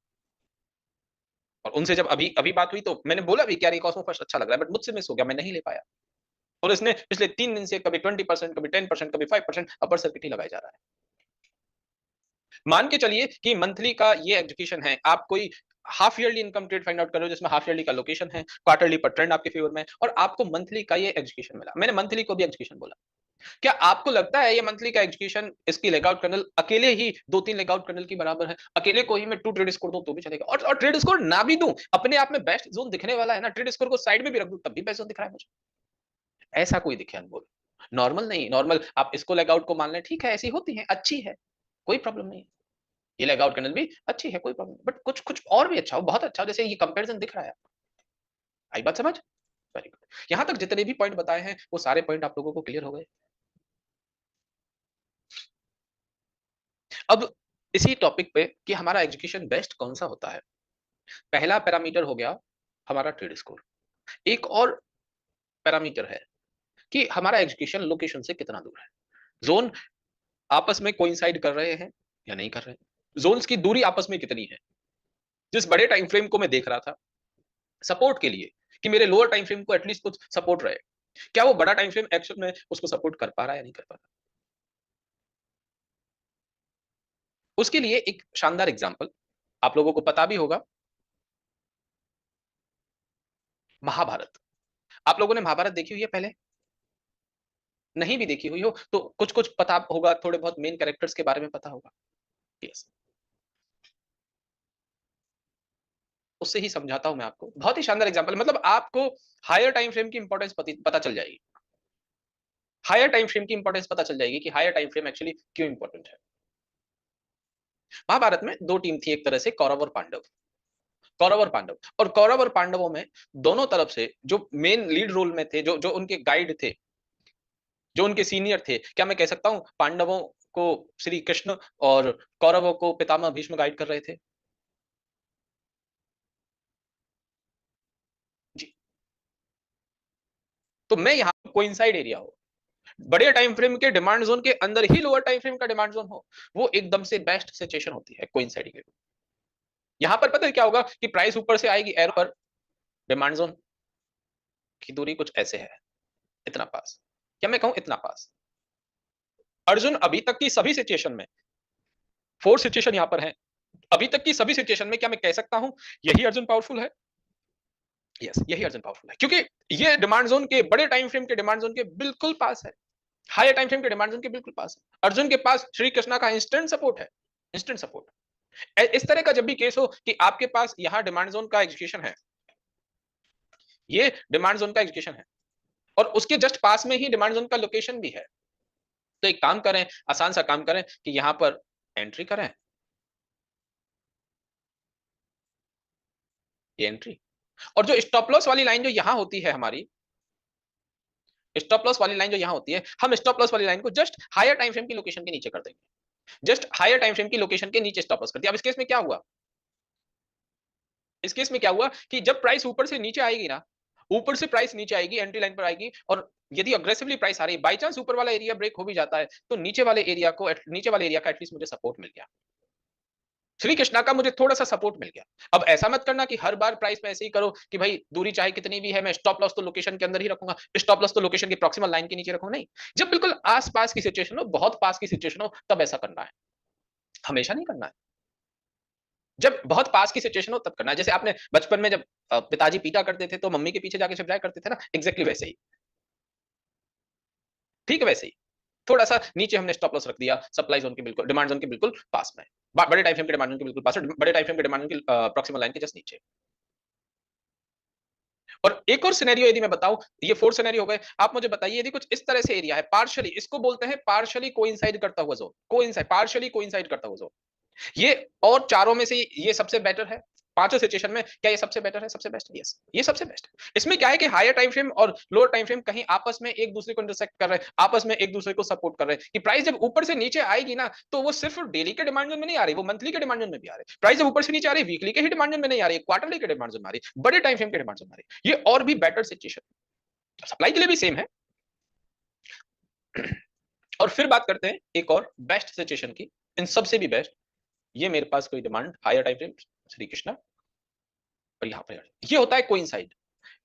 और उनसे जब अभी अभी बात हुई तो मैंने बोला भी कि यार ये कॉस्मो फर्स्ट अच्छा लग रहा है, बट मुझसे मिस हो गया, मैं नहीं ले पाया। और इसने पिछले 3 दिन से कभी 20%, कभी 10%, कभी 5% अपर सर्किट ही लगाया जा रहा है। मान के चलिए कि मंथली का ये एग्जीक्यूशन है, आप कोई half yearly income trade find out कर रहे हो जिसमें हाफ ईयरली का लोकेशन है, क्वार्टरली पर ट्रेंड आपके फेवर में, और आपको मंथली का ये एग्जीक्यूशन मिला, मैंने मंथली को भी एग्जीक्यूशन बोला। क्या आपको लगता है ये मंथली का एग्जीक्यूशन इसकी लेगआउट कर्नल अकेले ही 2-3 लेगआउट कर्नल की बराबर है? अकेले को ही मैं 2 ट्रेड स्कोर दूं तो भी चलेगा, और ट्रेड स्कोर ना भी दूं, अपने आप में बेस्ट जोन दिखने वाला है ना, ट्रेड स्कोर को साइड में भी रख दूं तब भी बेस्ट जोन दिख रहा है मुझे, ऐसा कोई दिखे अनमोल। नॉर्मल नहीं, नॉर्मल आप इसको लेगआउट को मान लें, ठीक है, ऐसी होती है, अच्छी है, कोई प्रॉब्लम नहीं है, ये लेगआउट कर्नल भी अच्छी है, कोई प्रॉब्लम नहीं, बट कुछ कुछ और भी अच्छा हो, बहुत अच्छा हो, जैसे ये कंपैरिजन दिख रहा है। आई बात समझ? Very good. यहां तक जितने भी पॉइंट बताए हैं वो सारे पॉइंट आप लोगों को क्लियर हो गए। अब इसी टॉपिक पे कि हमारा एजुकेशन बेस्ट कौन सा होता है। पहला पैरामीटर हो गया हमारा ट्रेड स्कोर। एक और पैरामीटर है कि हमारा एजुकेशन लोकेशन से कितना दूर है, जोन आपस में कोइंसाइड कर रहे हैं या नहीं कर रहे हैं, जोन्स की दूरी आपस में कितनी है। जिस बड़े टाइम फ्रेम को मैं देख रहा था सपोर्ट के लिए, कि मेरे लोअर टाइम फ्रेम को एटलीस्ट कुछ सपोर्ट रहे, क्या वो बड़ा टाइम फ्रेम एक्चुअल में उसको सपोर्ट कर पा रहा है या नहीं कर पा रहा। उसके लिए एक शानदार एग्जांपल आप लोगों को पता भी होगा, महाभारत। आप लोगों ने महाभारत देखी हुई है पहले? नहीं भी देखी हुई हो तो कुछ कुछ पता होगा, थोड़े बहुत मेन कैरेक्टर्स के बारे में पता होगा। यस, उससे ही समझाता हूं मैं आपको, बहुत ही शानदार एग्जांपल, मतलब आपको हायर टाइम फ्रेम की इंपॉर्टेंस पता चल जाएगी, हायर टाइम फ्रेम की इंपॉर्टेंस पता चल जाएगी कि हायर टाइम फ्रेम एक्चुअली क्यों इंपॉर्टेंट है। महाभारत में 2 टीम थी, एक तरह से कौरव और पांडव, कौरव और पांडव, और कौरव और पांडवों में दोनों तरफ से जो मेन लीड रोल में थे, जो जो उनके गाइड थे, जो उनके सीनियर थे, क्या मैं कह सकता हूं पांडवों को श्री कृष्ण और कौरवों को पितामह भीष्म गाइड कर रहे थे। जी, तो मैं यहाँ कोइंसाइड एरिया हो, बड़े टाइम फ्रेम के डिमांड जोन के अंदर ही लोअर टाइम फ्रेम का डिमांड जोन हो, वो एकदम से बेस्ट सिचुएशन होती है कोइंसाइडिंग एरिया। यहाँ पर पता है क्या होगा कि प्राइस ऊपर से आएगी एरो पर, डिमांड जोन की दूरी कुछ ऐसे है, इतना पास, क्या मैं कहूं इतना पास। अर्जुन अभी तक की सभी सिचुएशन में फोर्थ सिचुएशन यहां पर है। अभी तक की सभी सिचुएशन में क्या मैं कह सकता हूं यही अर्जुन पावरफुल है? यस, यही अर्जुन पावरफुल है, क्योंकि ये डिमांड जोन के बड़े टाइम फ्रेम के डिमांड जोन के बिल्कुल पास है, हायर टाइम फ्रेम के डिमांड जोन के बिल्कुल पास है। अर्जुन के पास श्री कृष्णा का इंस्टेंट सपोर्ट है, इंस्टेंट सपोर्ट। इस तरह का जब भी केस हो कि आपके पास यहां डिमांड जोन का एग्जीक्यूशन है, ये डिमांड जोन का एग्जीक्यूशन है और उसके जस्ट पास में ही डिमांड जोन का लोकेशन भी है, तो एक काम करें, आसान सा काम करें कि यहां पर एंट्री करें, ये एंट्री, और जो स्टॉप लॉस वाली लाइन जो यहां होती है हमारी, स्टॉप लॉस वाली लाइन जो यहां होती है, हम स्टॉप लॉस वाली लाइन को जस्ट हायर टाइम फ्रेम की लोकेशन के नीचे कर देंगे, जस्ट हायर टाइम फ्रेम की लोकेशन के नीचे स्टॉप लॉस कर दिया। अब इस केस में क्या हुआ, इस केस में क्या हुआ कि जब प्राइस ऊपर से नीचे आएगी ना, ऊपर से प्राइस नीचे आएगी, एंट्री लाइन पर आएगी, और यदि अग्रेसिवली प्राइस आ रही है, बाई चांस ऊपर वाला एरिया ब्रेक हो भी जाता है, तो नीचे वाले एरिया का एटलीस्ट मुझे सपोर्ट मिल गया, श्री कृष्णा का मुझे थोड़ा सा सपोर्ट मिल गया। अब ऐसा मत करना कि हर बार प्राइस में ऐसे ही करो कि भाई दूरी चाहे कितनी भी है, मैं स्टॉप लॉस तो लोकेशन के अंदर ही रखूंगा, स्टॉप लॉस तो लोकेशन के प्रॉक्सिमल लाइन के नीचे रखूंगा, नहीं। जब बिल्कुल आस पास की सिचुएशन हो, बहुत पास की सिचुएशन हो, तब ऐसा करना है, हमेशा नहीं करना है। जब बहुत पास की सिचुएशन हो तब करना है। जैसे आपने बचपन में जब पिताजी पीटा करते थे तो मम्मी के पीछे जाके छिप जाया करते थे ना, एग्जैक्टली वैसे ही, ठीक है वैसे ही। थोड़ा सा नीचे हमने स्टॉप लॉस रख दिया, सप्लाई जोन के बिल्कुल, डिमांड जोन के बिल्कुल पास में, बड़े टाइम फ्रेम के डिमांड जोन के बिल्कुल पास है, बड़े टाइम फ्रेम के डिमांड जोन के प्रॉक्सिमल लाइन के जस्ट नीचे। और एक और सिनेरियो यदि मैं बताऊं, ये फोर सिनेरियो हो गए, आप मुझे बताइए यदि कुछ इस तरह से एरिया है, पार्शियली, इसको बोलते हैं पार्शियली कोइंसाइड करता हुआ जोन, कोइंसाइड, पार्शियली कोइंसाइड करता हुआ जोन, ये, और चारों में से ये सबसे बेटर है। पांचों सिचुएशन में क्या ये सबसे बेटर है, सबसे बेस्ट? यस, ये सबसे बेस्ट है। इसमें क्या है कि हायर टाइम फ्रेम और लोअर टाइम फ्रेम कहीं आपस में एक दूसरे को इंटरसेक्ट कर रहे हैं, आपस में एक दूसरे को सपोर्ट कर रहे हैं, कि प्राइस जब ऊपर से नीचे आएगी ना, तो वो सिर्फ डेली के डिमांड जोन में नहीं आ रही, वो मंथली के डिमांड जोन में भी आ रही है। प्राइस जब ऊपर से नीचे आ रही है, वीकली के ही डिमांड जोन में नहीं आ रही है, क्वार्टरली के डिमांड जोन में आ रही है, बड़े टाइम फ्रेम के डिमांड जोन में आ रही है, ये और भी बेटर सिचुएशन। सप्लाई के लिए भी सेम है। और फिर बात करते हैं एक और बेस्ट सिचुएशन की, इन सबसे भी बेस्ट, ये मेरे पास कोई demand higher time frame, Shri Krishna, और यहां पर ये होता है कोइंसाइड,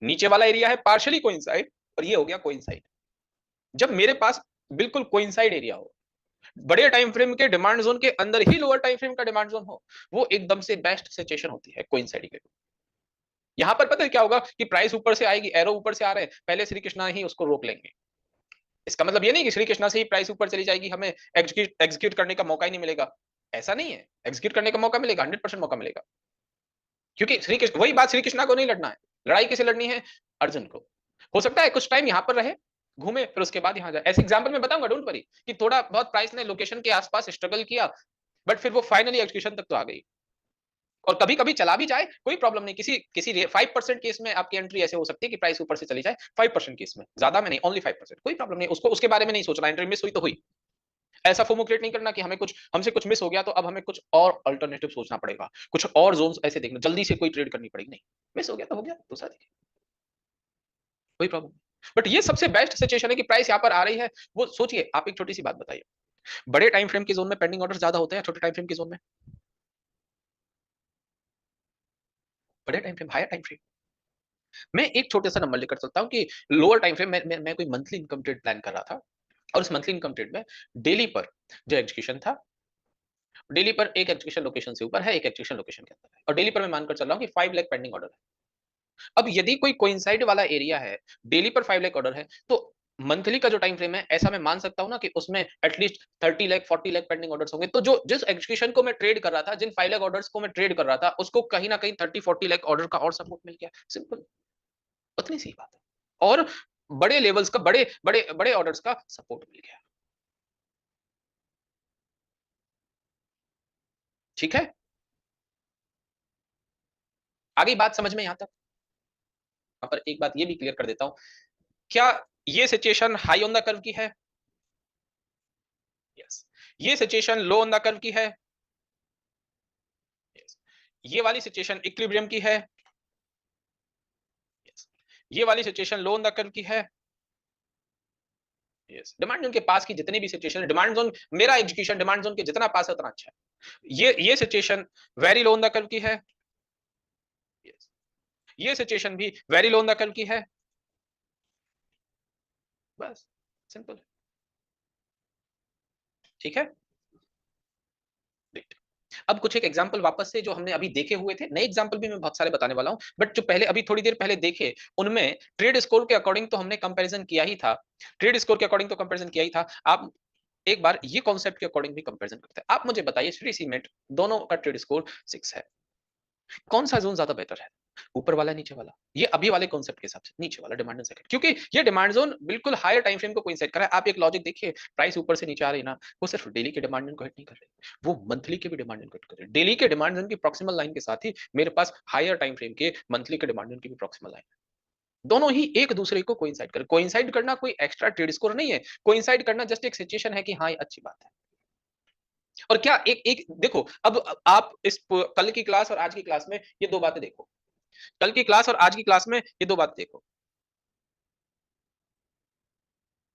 नीचे वाला एरिया है पार्शियली कोइंसाइड, और ये हो गया कोइंसाइड। जब मेरे पास बिल्कुल कोइंसाइड एरिया हो, बड़े टाइम फ्रेम के डिमांड जोन के अंदर ही लोअर टाइम फ्रेम का डिमांड जोन हो, वो एकदम से बेस्ट सिचुएशन होती है कोइंसाइड के। यहां पर पता है क्या होगा कि प्राइस ऊपर से आएगी, एरो ऊपर से आ रहे हैं, पहले श्री कृष्णा ही उसको रोक लेंगे। इसका मतलब ये नहीं कि श्री कृष्णा से ही प्राइस ऊपर चली जाएगी, हमें एग्जीक्यूट करने का मौका ही नहीं मिलेगा, ऐसा नहीं है, एग्जीक्यूट करने का मौका मिलेगा, 100% मौका मिलेगा, क्योंकि श्री कृष्ण, वही बात, श्री कृष्णा को नहीं लड़ना है, लड़ाई किसे लड़नी है, अर्जुन को। हो सकता है कुछ टाइम यहां पर रहे, घूमे, फिर उसके बाद यहां जाए, ऐसे एग्जांपल मैं बताऊंगा, डोंट वरी, कि थोड़ा बहुत प्राइस ने लोकेशन के आसपास स्ट्रगल किया, बट फिर वो फाइनली एग्जीक्यूशन तक तो आ गई। और कभी कभी चला भी जाए, कोई प्रॉब्लम नहीं, किसी किसी 5% केस में आपकी एंट्री ऐसे हो सकती है कि प्राइस ऊपर से चली जाए, 5% केस में, ज्यादा में नहीं, ओनली 5%, कोई प्रॉब्लम नहीं, उसको उसके बारे में नहीं सोचना, एंट्री मिस हुई तो हुई। ऐसा फोमो क्रिएट नहीं करना कि हमें कुछ, हमसे कुछ मिस हो गया तो अब हमें कुछ और अल्टरनेटिव सोचना पड़ेगा, कुछ और जोन्स ऐसे देखना, जल्दी से कोई ट्रेड करनी पड़ेगी, नहीं, मिस हो गया तो हो गया, दूसरा देखिए, कोई प्रॉब्लम नहीं। बट ये सबसे बेस्ट सिचुएशन है कि प्राइस यहाँ पर आ रही है, वो सोचिए, आप एक छोटी सी बात बताइए, बड़े टाइम फ्रेम के जोन में पेंडिंग ऑर्डर ज्यादा होते हैं, छोटे टाइम फ्रेम के जोन में? बड़े time frame, higher time frame. मैं एक छोटे सा नंबर लेकर चलता हूँ कि लोअर टाइम फ्रेम में मैं कोई मंथली इनकम ट्रेड प्लान कर रहा था, और उस मंथली इनकम ट्रेड में डेली पर जो एग्जीक्यूशन था, डेली पर एक एग्जीक्यूशन लोकेशन से ऊपर है, एक एग्जीक्यूशन लोकेशन के अंदर है, और डेली पर मैं मानकर चल रहा हूँ कि 5 लाख पेंडिंग ऑर्डर है। अब यदि कोई कोइंसाइड वाला एरिया है, डेली पर 5 लाख ऑर्डर है, तो मंथली का जो टाइम फ्रेम है, ऐसा मैं मान सकता हूं ना कि उसमें at least 30 lakh 40 lakh pending orders होंगे, तो जो जिस एग्जीक्यूशन को मैं ट्रेड कर रहा था, जिन 5 लाख ऑर्डर्स को मैं ट्रेड कर रहा था, उसको कहीं ना कहीं 30-40 लाख ऑर्डर का और सपोर्ट मिल गया, सिंपल, उतनी सी बात है। और बड़े लेवल्स का, बड़े बड़े बड़े ऑर्डर्स का सपोर्ट मिल गया, ठीक है, आगे बात समझ में यहां तक? यहाँ पर एक बात ये भी क्लियर कर देता हूं, क्या ये situation high on the curve की है? यस। ये situation low on the curve की है? यस। ये वाली सिचुएशन इक्विलिब्रियम की है? यस। ये वाली situation low on the curve की है? यस। डिमांड जोन के पास की जितनी भी सिचुएशन है, डिमांड जोन, मेरा एग्जीक्यूशन डिमांड जोन के जितना पास है उतना अच्छा है। ये situation very low on the curve की है? यस। ये सिचुएशन भी very low on the curve की है? बस, सिंपल, ठीक है। अब कुछ एक एग्जांपल वापस से जो हमने अभी देखे हुए थे, नए एग्जांपल भी मैं बहुत सारे बताने वाला हूं, बट जो पहले अभी थोड़ी देर पहले देखे, उनमें ट्रेड स्कोर के अकॉर्डिंग तो हमने कंपैरिजन किया ही था। ट्रेड स्कोर के अकॉर्डिंग तो कंपैरिजन किया ही था। आप एक बार ये कॉन्सेप्ट के अकॉर्डिंग भी कंपैरिजन करते हैं। आप मुझे बताइए, श्री सीमेंट दोनों का ट्रेड स्कोर 6 है। कौन सा जोन ज्यादा बेटर है, ऊपर वाला नीचे वाला? ये अभी वाले कॉन्सेप्ट के हिसाब से नीचे वाला डिमांड जोन सेकंड, क्योंकि ये डिमांड जोन बिल्कुल हायर टाइम फ्रेम को कोइंसाइड कर रहा है। आप एक लॉजिक देखिए, प्राइस ऊपर से नीचे आ रही है ना, वो सिर्फ डेली के डिमांड जोन को हिट नहीं कर रही, वो मंथली के भी डिमांड जोन को हिट कर रही है। डेली के डिमांड जोन की प्रॉक्सिमल लाइन के साथ ही मेरे पास हायर टाइम फ्रेम के मंथली के डिमांड जोन की भी प्रॉक्सिमल लाइन है। दोनों ही एक दूसरे को कोइंसाइड कर, कोइंसाइड करना कोई एक्स्ट्रा ट्रेड स्कोर नहीं है, कोइंसाइड करना जस्ट एक सिचुएशन है कि हाँ ये अच्छी बात है। और क्या एक एक देखो, अब आप इस कल की क्लास और आज की क्लास में ये दो बातें देखो, कल की क्लास और आज की क्लास में ये दो बातें देखो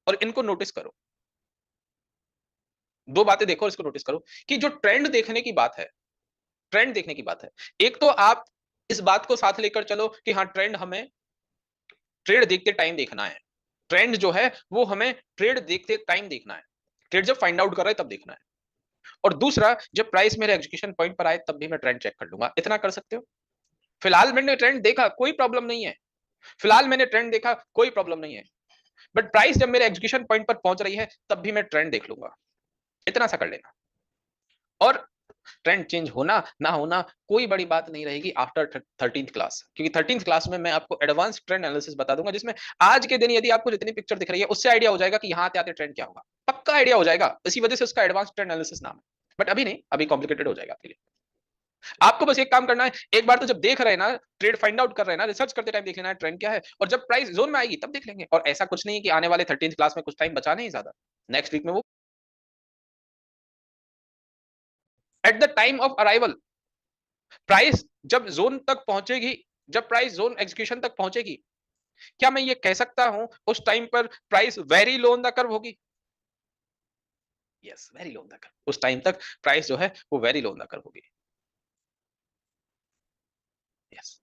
और इनको नोटिस करो। दो बातें देखो और इसको नोटिस करो कि जो ट्रेंड देखने की बात है, ट्रेंड देखने की बात है, एक तो आप इस बात को साथ लेकर चलो कि हाँ ट्रेंड हमें ट्रेड देखते टाइम देखना है। ट्रेंड जो है वो हमें ट्रेड देखते टाइम देखना है। ट्रेड जब फाइंड आउट कर रहा है तब देखना है। और दूसरा, जब प्राइस मेरे एग्जीक्यूशन पॉइंट पर आए तब भी मैं ट्रेंड चेक कर लूंगा। इतना कर सकते हो? फिलहाल मैंने ट्रेंड देखा, कोई प्रॉब्लम नहीं है। फिलहाल मैंने ट्रेंड देखा, कोई प्रॉब्लम नहीं है। बट प्राइस जब मेरे एग्जीक्यूशन पॉइंट पर पहुंच रही है तब भी मैं ट्रेंड देख लूंगा। इतना सा कर लेना। और ट्रेंड चेंज होना ना होना कोई बड़ी बात नहीं रहेगी आफ्टर 13th क्लास, क्योंकि 13th क्लास में मैं आपको एडवांस ट्रेंड एनालिसिस बता दूंगा, जिसमें आज के दिन यदि आपको जितनी पिक्चर दिख रही है उससे आइडिया हो जाएगा कि यहाँ आते आते ट्रेंड क्या होगा। पक्का आइडिया हो जाएगा, इसी वजह से उसका एडवांस ट्रेंड एनालिसिस नाम है। बट अभी नहीं, अभी कॉम्प्लिकेटेड हो जाएगा आपके लिए। आपको बस एक काम करना है, एक बार तो जब देख रहे हैं ना, ट्रेड फाइंड आउट कर रहे हैं ना, रिसर्च करते टाइम देख लेना है ट्रेंड क्या है, और जब प्राइस जोन में आएगी तब देख लेंगे। और ऐसा कुछ नहीं है कि आने वाले 13th क्लास में कुछ टाइम बचा नहीं ज्यादा, नेक्स्ट वीक में वो eight the time of arrival price जब जोन तक पहुंचेगी, जब प्राइस जोन एग्जीक्यूशन तक पहुंचेगी, क्या मैं ये कह सकता हूं उस टाइम पर price very low on the curve होगी? Yes, very low on the curve. उस टाइम तक प्राइस जो है वो very low on the curve होगी। यस,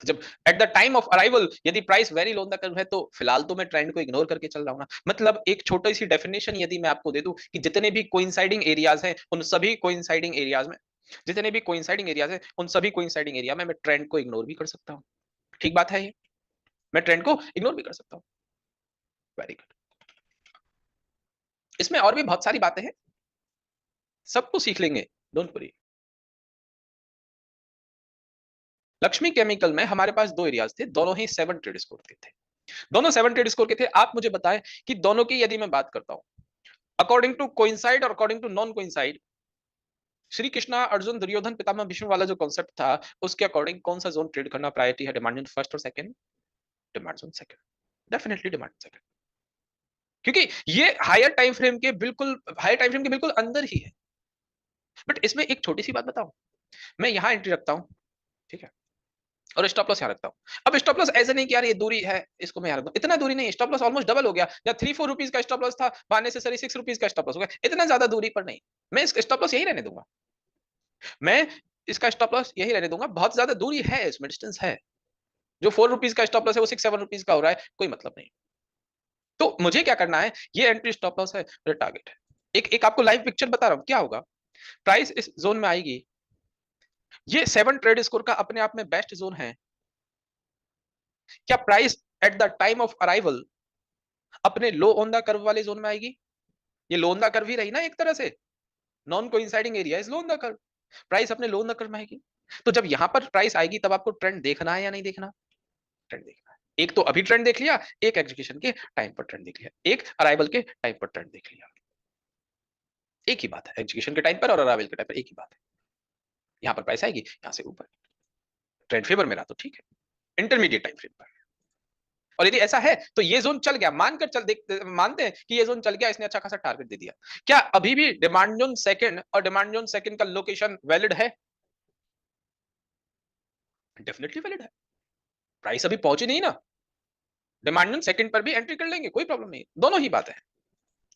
तो जब at the time of arrival यदि price very low on the curve है, तो फिलहाल तो मैं ट्रेंड को इग्नोर करके चल रहा हूं ना। मतलब एक छोटी सी डेफिनेशन यदि मैं आपको दे दूं कि जितने भी कोइंसाइडिंग एरियाज हैं, उन सभी कोइंसाइडिंग एरियाज में, जितने भी कोइंसाइडिंग एरियाज हैं उन सभी कोइंसाइडिंग एरिया में मैं ट्रेंड को इग्नोर भी कर सकता हूं। ठीक बात है ये, मैं ट्रेंड को इग्नोर भी कर सकता हूं। Very good. इसमें और भी बहुत सारी बातें हैं, सबको सीख लेंगे, डोंट वरी। लक्ष्मी केमिकल में हमारे पास दो एरियाज थे, दोनों ही 7 ट्रेड स्कोर के थे। दोनों 7 ट्रेड स्कोर के थे। आप मुझे बताएं कि दोनों की यदि मैं बात करता हूं अकॉर्डिंग टू कोइंसाइड और according to non coincide, Shri Krishna Arjun Duryodhan Pitamah Bhishma वाला जो कॉन्सेप्ट था, उसके अकॉर्डिंग कौन सा जोन ट्रेड करना प्रायोरिटी है? डिमांड जोन फर्स्ट और second? Demand zone second, definitely demand second, क्योंकि ये हायर टाइम फ्रेम के बिल्कुल अंदर ही है। बट इसमें एक छोटी सी बात बताऊं, मैं यहां एंट्री रखता हूं, ठीक है, और स्टॉप लॉस यहाँ रखता हूँ। अब स्टॉप लॉस ऐसे नहीं कि यार ये दूरी है इसको मैं यहाँ रख दूं, इतना दूरी नहीं, स्टॉप लॉस ऑलमोस्ट डबल हो गया। जब 3-4 रुपीज का स्टॉप लॉस था, वहां नेसेसरी 6 रुपीज का स्टॉप लॉस हो गया। इतना ज्यादा दूरी पर नहीं, मैं इस स्टॉप लॉस यही रहने दूंगा, मैं इसका स्टॉप लॉस यही रहने दूंगा। बहुत ज्यादा दूरी है, इसमें डिस्टेंस है। जो 4 रुपीज का स्टॉप लॉस है वो 6-7 रुपीज का हो रहा है, कोई मतलब नहीं। तो मुझे क्या करना है, ये एंट्री स्टॉप लॉस है, मेरा टारगेट है। एक एक आपको लाइव पिक्चर बता रहा हूँ क्या होगा। प्राइस इस जोन में आएगी, ये 7 ट्रेड स्कोर का अपने आप में बेस्ट जोन है। क्या price at the time of arrival अपने लो ऑन द कर्व वाले जोन में आएगी? ये लो ऑन द कर्व ही रही ना एक तरह से, non coinciding area is low on the curve. Price अपने लो ऑन द कर्व में आएगी। तो जब यहां पर प्राइस आएगी तब आपको ट्रेंड देखना है या नहीं देखना? ट्रेंड देखना है। एक तो अभी ट्रेंड देख लिया, एक एग्जीक्यूशन के टाइम पर ट्रेंड देख लिया, एक अराइवल के टाइम पर ट्रेंड देख लिया। एक ही बात है, एग्जीक्यूशन के टाइम पर और अराइवल के टाइम पर एक ही बात है। यहां पर प्राइस आएगी, यहां से ऊपर ट्रेंड फेवर मेरा, तो ठीक है, इंटरमीडिएट टाइम फ्रेम पर। और यदि ऐसा है तो ये जोन चल गया, मानकर चल देख मानते हैं कि ये जोन चल गया, इसने अच्छा खासा टारगेट दे दिया, क्या अभी भी डिमांड जोन सेकंड और डिमांड जोन सेकंड का लोकेशन वैलिड है? डेफिनेटली वैलिड है। प्राइस अभी पहुंची नहीं ना, डिमांड जोन सेकंड पर भी एंट्री कर लेंगे, कोई प्रॉब्लम नहीं, दोनों ही बात है।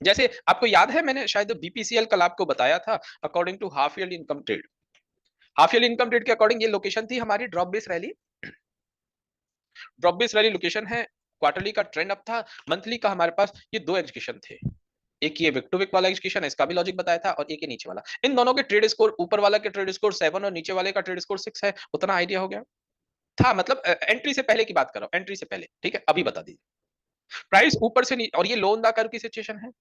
जैसे आपको याद है, मैंने शायद बीपीसीएल कल आपको बताया था, according to half yearly income trade, half yearly income trade के अकॉर्डिंग ये लोकेशन थी हमारी drop base rally. Drop base rally location है, क्वार्टरली का ट्रेंड अप था, मंथली का हमारे पास ये दो एग्जीक्यूशन थे। एक ये विक टू विक वाला एग्जीक्यूशन है, इसका भी लॉजिक बताया था, और एक ये नीचे वाला। इन दोनों के ट्रेड स्कोर, ऊपर वाला के ट्रेड स्कोर 7 और नीचे वाले का ट्रेड स्कोर 6 है, उतना आइडिया हो गया था। मतलब एंट्री से पहले की बात कर रहा हूं, एंट्री से पहले, ठीक है। अभी बता दीजिए प्राइस ऊपर से और ये लो ऑन द कर्व की सिचुएशन है।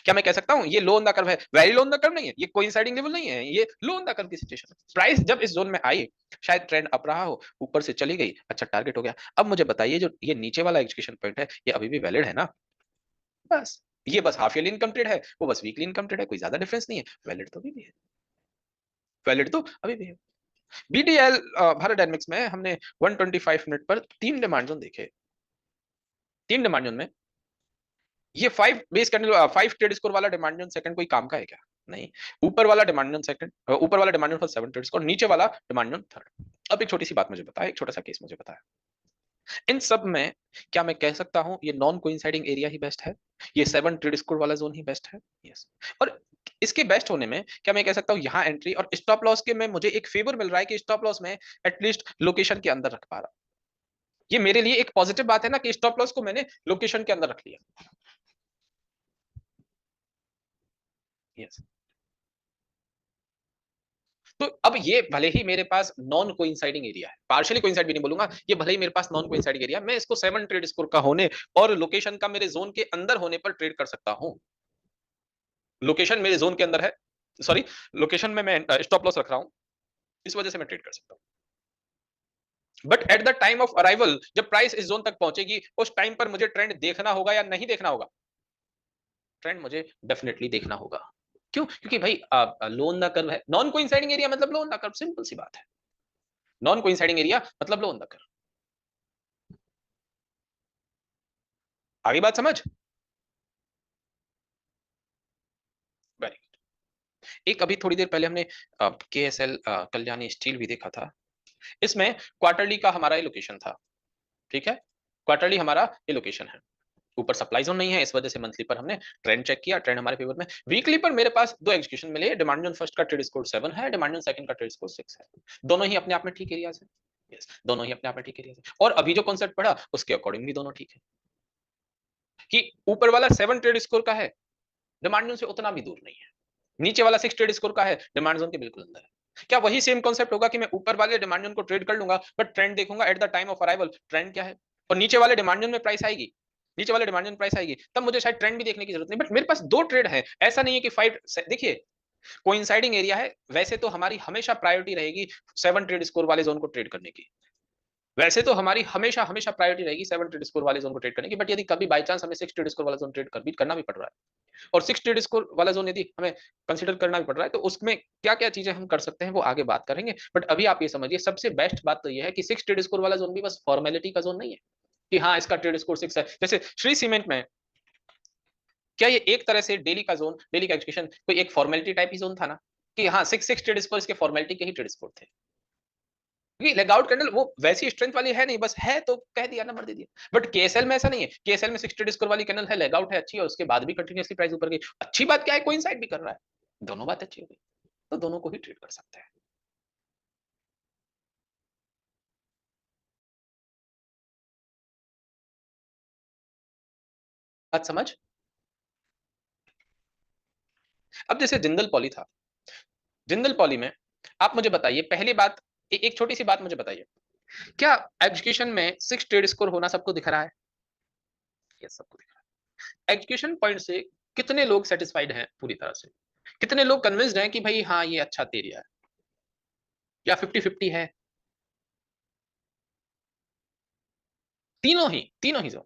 क्या मैं कह सकता हूं ये लो ऑन द कर्व है? Very low on the curve नहीं है, ये कोइंसाइडिंग लेवल नहीं है, ये लो ऑन द कर्व की सिचुएशन है। प्राइस जब इस जोन में आई, शायद ट्रेंड अप रहा हो, ऊपर से चली गई, अच्छा टारगेट हो गया। अब मुझे बताइए जो ये नीचे वाला एग्जीक्यूशन पॉइंट है, ये अभी भी वैलिड है ना? बस ये बस हाफ ईयरली इनकम ट्रेड है, वो बस वीकली इनकम ट्रेड है, कोई ज्यादा डिफरेंस नहीं है। वैलिड तो अभी भी है, वैलिड तो अभी भी है। बीडीएल भारत डायनेमिक्स में हमने 125 मिनट पर तीन डिमांड जोन देखे। तीन डिमांड जोन में ये 5 बेस कैंडल 5 ट्रेड स्कोर वाला डिमांड जोन सेकंड कोई काम का है क्या? नहीं। ऊपर वाला डिमांड जोन सेकंड, ऊपर वाला demand zone for 7 trade score, नीचे वाला डिमांड जोन थर्ड। अब एक छोटी सी बात मुझे बताया, एक छोटा सा केस मुझे बताया, इन सब में क्या मैं कह सकता हूं ये नॉन कोइंसाइडिंग एरिया ही बेस्ट है, ये 7 ट्रेड स्कोर वाला जोन ही बेस्ट है? यस। और इसके बेस्ट होने में क्या मैं कह सकता हूं यहां एंट्री और स्टॉप लॉस के में मुझे एक फेवर मिल रहा है कि स्टॉप लॉस में एटलीस्ट लोकेशन के अंदर रख पा रहा। ये मेरे लिए एक पॉजिटिव बात है ना कि स्टॉप लॉस को मैंने लोकेशन के अंदर रख लिया। यस। तो अब ये भले ही मेरे पास नॉन कोइंसाइडिंग एरिया है, पार्शियली कोइंसाइड भी नहीं बोलूंगा, ये भले ही मेरे पास नॉन कोइंसाइडिंग एरिया, मैं इसको 7 ट्रेड स्कोर का होने और लोकेशन का मेरे जोन के अंदर होने पर ट्रेड कर सकता हूं। लोकेशन मेरे जोन के अंदर है, सॉरी, लोकेशन में मैं स्टॉप लॉस रख रहा हूं, इस वजह से मैं ट्रेड कर सकता हूं। But at the time of arrival, जब प्राइस इस जोन तक पहुंचेगी, उस टाइम पर मुझे ट्रेंड देखना होगा या नहीं देखना होगा? ट्रेंड मुझे डेफिनेटली देखना होगा। क्यों? क्योंकि भाई लोन द कर्व है, नॉन कोइंसाइडिंग एरिया मतलब लोन द कर्व, सिंपल सी बात है। नॉन कोइंसाइडिंग एरिया मतलब लोन द कर्व। आगे बात समझ? Very good. एक अभी थोड़ी देर पहले हमने केएसएल कल्याणी स्टील भी देखा था। इसमें क्वार्टरली का हमारा एलोकेशन था, ठीक है। क्वार्टरली हमारा एलोकेशन है, ऊपर सप्लाई जोन नहीं है, इस वजह से मंथली पर हमने ट्रेंड चेक किया, ट्रेंड हमारे फेवर में। वीकली पर मेरे पास दो एग्जीक्यूशन मिले, डिमांड जोन फर्स्ट का ट्रेड स्कोर 7 है, डिमांड जोन सेकंड का ट्रेड स्कोर 6 है। दोनों ही अपने आप में ठीक एरियाज है। यस, दोनों ही अपने आप में ठीक एरियाज है। और अभी जो कॉन्सेप्ट पढ़ा उसके अकॉर्डिंग भी दोनों ठीक है कि ऊपर वाला 7 ट्रेड स्कोर का है, डिमांड जोन से उतना भी दूर नहीं है। नीचे वाला 6 ट्रेड स्कोर का है, डिमांड जोन के बिल्कुल अंदर है। क्या वही सेम कॉन्सेप्ट होगा कि मैं ऊपर वाले डिमांड जोन को ट्रेड कर लूंगा, बट ट्रेंड देखूंगा eight the time of arrival, trend क्या है, और नीचे वाले डिमांड जोन में प्राइस आएगी, नीचे वाले डिमांड जोन प्राइस आएगी, तब मुझे शायद ट्रेंड भी देखने की जरूरत नहीं। बट मेरे पास दो ट्रेड है, ऐसा नहीं है कि 5, देखिए कोइंसाइडिंग एरिया है, वैसे तो हमारी हमेशा प्रायोरिटी रहेगी 7 ट्रेड स्कोर वाले जोन को ट्रेड करने की। वैसे तो हमारी हमेशा हमेशा प्रायोरिटी रहेगी 7 ट्रेड स्कोर वाले जोन को ट्रेड करने की। बट यदि कभी बाय चांस हमें 6 ट्रेड स्कोर वाला जोन ट्रेड कर भी करना भी पड़ रहा है, और 6 ट्रेड स्कोर वाला जोन यदि हमें कंसीडर करना भी पड़ रहा है, तो उसमें क्या-क्या चीजें हम कर सकते हैं वो आगे बात करेंगे। बट अभी आप ये समझिए सबसे बेस्ट बात तो ये है कि 6 ट्रेड स्कोर वाला जोन भी बस फॉर्मेलिटी का जोन नहीं है कि हाँ इसका ट्रेड स्कोर 6 है। जैसे श्री सीमेंट में क्या ये एक तरह से डेली का जोन, डेली का एग्जीक्यूशन कोई एक फॉर्मेलिटी टाइप ही जोन था ना, कि हाँ 6 ट्रेड स्कोर इसके फॉर्मेलिटी के ही ट्रेड स्कोर थे। क्योंकि लेगआउट कैंडल वो वैसी स्ट्रेंथ वाली है नहीं, बस है तो कह दिया, नंबर दे दिया। बट केएसएल में ऐसा नहीं है, केएसएल में 60 स्कोर वाली कैंडल है, लेगआउट है अच्छी, और उसके बाद भी कंटिन्यूअसली प्राइस ऊपर गई। अच्छी बात क्या है, कोइंसाइड भी कर रहा है, दोनों बात अच्छी हो गई, तो दोनों को ही ट्रेड कर सकते हैं। बात समझ? अब जैसे जिंदल पॉली था, जिंदल पॉली में आप मुझे बताइए पहली बात, एक छोटी सी बात मुझे बताइए, क्या एजुकेशन में 6 ट्रेड स्कोर होना सबको दिख रहा है? यस, सबको दिख रहा है। एजुकेशन पॉइंट से कितने लोग सेटिस्फाइड हैं पूरी तरह से? कितने लोग कन्विंस्ड हैं कि भाई हाँ ये अच्छा एरिया है, या 50-50 है? तीनों ही जोन।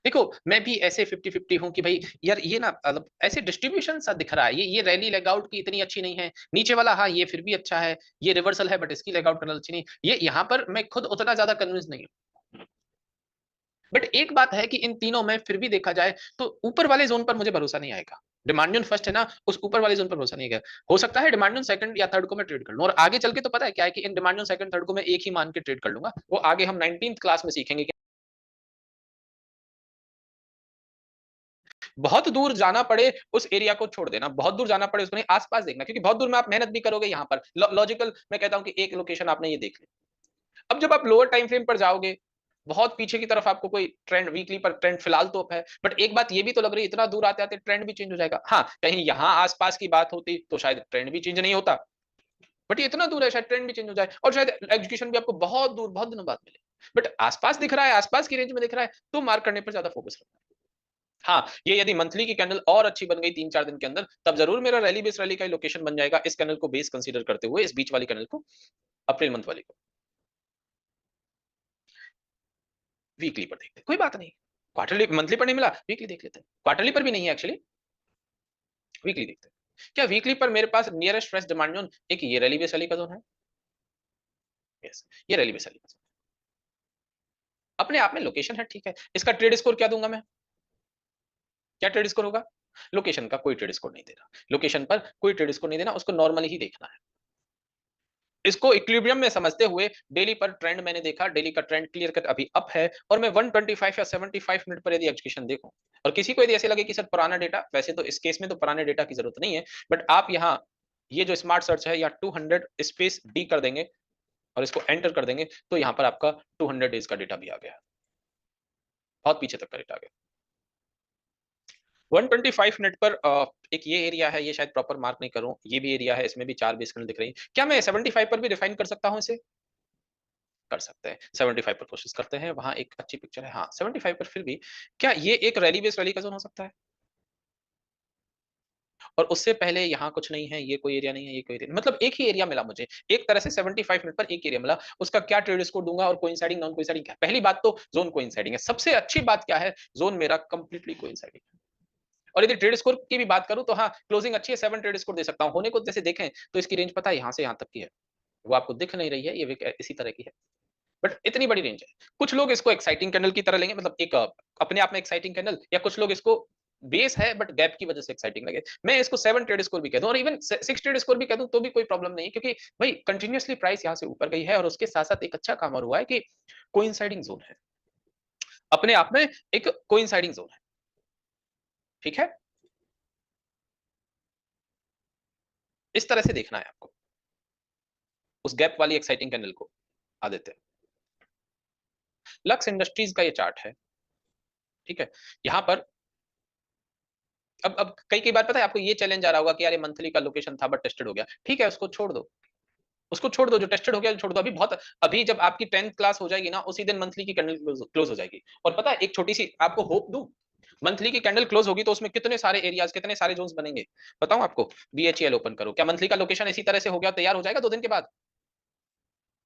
देखो मैं भी ऐसे 50-50 हूं कि भाई यार ये ना मतलब ऐसे डिस्ट्रीब्यूशन सा दिख रहा है, ये रैली लेगआउट की इतनी अच्छी नहीं है, नीचे वाला हाँ ये फिर भी अच्छा है, ये रिवर्सल है बट इसकी लेगआउट करना अच्छी नहीं, ये यहाँ पर मैं खुद उतना ज्यादा कन्विंस नहीं हूँ। बट एक बात है कि इन तीनों में फिर भी देखा जाए तो ऊपर वाले जोन पर मुझे भरोसा नहीं आएगा। डिमांड जोन फर्स्ट है ना, उस ऊपर वाले जोन पर भरोसा नहीं आएगा। हो सकता है डिमांड जोन सेकंड या थर्ड को मैं ट्रेड कर लूं, और आगे चल के तो पता है क्या है कि in demand zone second third को मैं एक ही मान के ट्रेड कर लूंगा, वो आगे हम 19th क्लास में सीखेंगे। बहुत दूर जाना पड़े उस एरिया को छोड़ देना, बहुत दूर जाना पड़े उसको नहीं, आसपास देखना, क्योंकि बहुत दूर में आप मेहनत भी करोगे। यहाँ पर लॉजिकल मैं कहता हूं कि एक लोकेशन आपने ये देख ली। अब जब आप लोअर टाइम फ्रेम पर जाओगे, बहुत पीछे की तरफ आपको कोई ट्रेंड वीकली पर ट्रेंड फिलहाल तो अप है, बट एक बात ये भी तो लग रही है इतना दूर आते आते ट्रेंड भी चेंज हो जाएगा। हाँ, कहीं यहाँ आसपास की बात होती तो शायद ट्रेंड भी चेंज नहीं होता, बट ये इतना दूर है शायद ट्रेंड भी चेंज हो जाए और शायद एग्जीक्यूशन भी आपको बहुत दूर बहुत दिनों बाद मिले। बट आसपास दिख रहा है, आसपास की रेंज में दिख रहा है, तो मार्क करने पर ज्यादा फोकस रखना है। हाँ, ये यदि मंथली की कैंडल और अच्छी बन गई 3-4 दिन के अंदर, तब जरूर मेरा रैली बेस रैली का लोकेशन बन जाएगा इस कैंडल को बेस कंसीडर करते हुए, इस बीच वाली कैंडल को, अप्रैल मंथ वाली को। वीकली पर देखते हैं, कोई बात नहीं। क्वार्टरली मंथली पर नहीं मिला, वीकली देख लेते हैं। क्वार्टरली पर भी नहीं है एक्चुअली, वीकली देखते हैं। क्या वीकली पर मेरे पास नियरेस्ट रेस्ट डिमांड जोन एक ये रैली बेस रैली का जोन है? यस, ये रैली बेस रैली का जोन अपने आप में लोकेशन है, ठीक है। इसका ट्रेड स्कोर क्या दूंगा मैं? क्या ट्रेड स्कोर होगा? लोकेशन का कोई ट्रेड स्कोर नहीं देना, लोकेशन पर कोई ट्रेड स्कोर नहीं देना, उसको नॉर्मली ही देखना है। इसको इक्विलिब्रियम में समझते हुए डेली पर ट्रेंड मैंने देखा, डेली का ट्रेंड क्लियर कट अभी अप है और मैं 125 या 75 मिनट पर यदि एग्जीक्यूशन देखूं और किसी को यदि ऐसे लगे कि सर पुराना डेटा, वैसे तो इस केस में तो पुराने डेटा की जरूरत नहीं है, बट आप यहाँ ये जो स्मार्ट सर्च है या 200 स्पेस डी कर देंगे और इसको एंटर कर देंगे तो यहाँ पर आपका 200 डेज का डेटा भी आ गया, बहुत पीछे तक का डेटा आ गया। 125 मिनट पर एक ये एरिया है, ये शायद प्रॉपर मार्क नहीं करूं, ये भी एरिया है, इसमें भी 4 बेस कैंडल दिख रही है। क्या मैं 75 पर भी डिफाइन कर सकता हूं इसे? कर सकते हैं। 75 पर कोशिश करते हैं, वहां एक अच्छी पिक्चर है। हाँ, 75 पर फिर भी क्या ये एक रैली बेस रैली का जोन हो सकता है? और उससे पहले यहाँ कुछ नहीं है, ये कोई एरिया नहीं है, ये कोई एरिया, मतलब एक ही एरिया मिला मुझे एक तरह से। 75 मिनट पर एक एरिया मिला, उसका क्या ट्रेड स्कोर दूंगा और कोइंसाइडिंग नॉन कोइंसाइडिंग क्या? पहली बात तो जोन कोइंसाइडिंग है, सबसे अच्छी बात क्या है, जोन मेरा कंप्लीटली कोइंसाइडिंग है। और यदि ट्रेड स्कोर की भी बात करूं तो हाँ, क्लोजिंग अच्छी है, 7 ट्रेड स्कोर दे सकता हूं। होने को जैसे देखें तो इसकी रेंज पता है यहाँ से यहाँ तक की है, वो आपको दिख नहीं रही है, ये इसी तरह की है, बट इतनी बड़ी रेंज है। कुछ लोग इसको एक्साइटिंग कैंडल की तरह लेंगे, मतलब एक अपने आप में एक्साइटिंग कैंडल, या कुछ लोग इसको बेस है बट गैप की वजह से एक्साइटिंग लगे। मैं इसको 7 ट्रेड स्कोर भी कह दूं और इवन 6 ट्रेड स्कोर भी कह दूं तो भी कोई प्रॉब्लम नहीं है, क्योंकि भाई कंटिन्यूअसली प्राइस यहां से ऊपर गई है और उसके साथ साथ एक अच्छा काम और हुआ है कि कोइंसाइडिंग जोन है, अपने आप में एक कोइंसाइडिंग जोन है, ठीक है। इस तरह से देखना है आपको उस गैप वाली एक्साइटिंग कैंडल को। आदित्य, लक्स इंडस्ट्रीज का ये चार्ट है, ठीक है। यहाँ पर अब कई कई बार पता है आपको ये चैलेंज आ रहा होगा कि यार ये मंथली का लोकेशन था बट टेस्टेड हो गया, ठीक है, उसको छोड़ दो, उसको छोड़ दो, जो टेस्टेड हो गया छोड़ दो। अभी बहुत, अभी जब आपकी 10th क्लास हो जाएगी ना, उसी दिन मंथली की कैंडल क्लोज हो जाएगी। और पता है एक छोटी सी आपको होप दूं, मंथली की कैंडल क्लोज होगी तो उसमें कितने सारे एरियाज, कितने सारे जोन्स बनेंगे बताऊं आपको। बीएचईएल ओपन करो, क्या मंथली का लोकेशन इसी तरह से हो गया, तैयार हो जाएगा 2 दिन के बाद?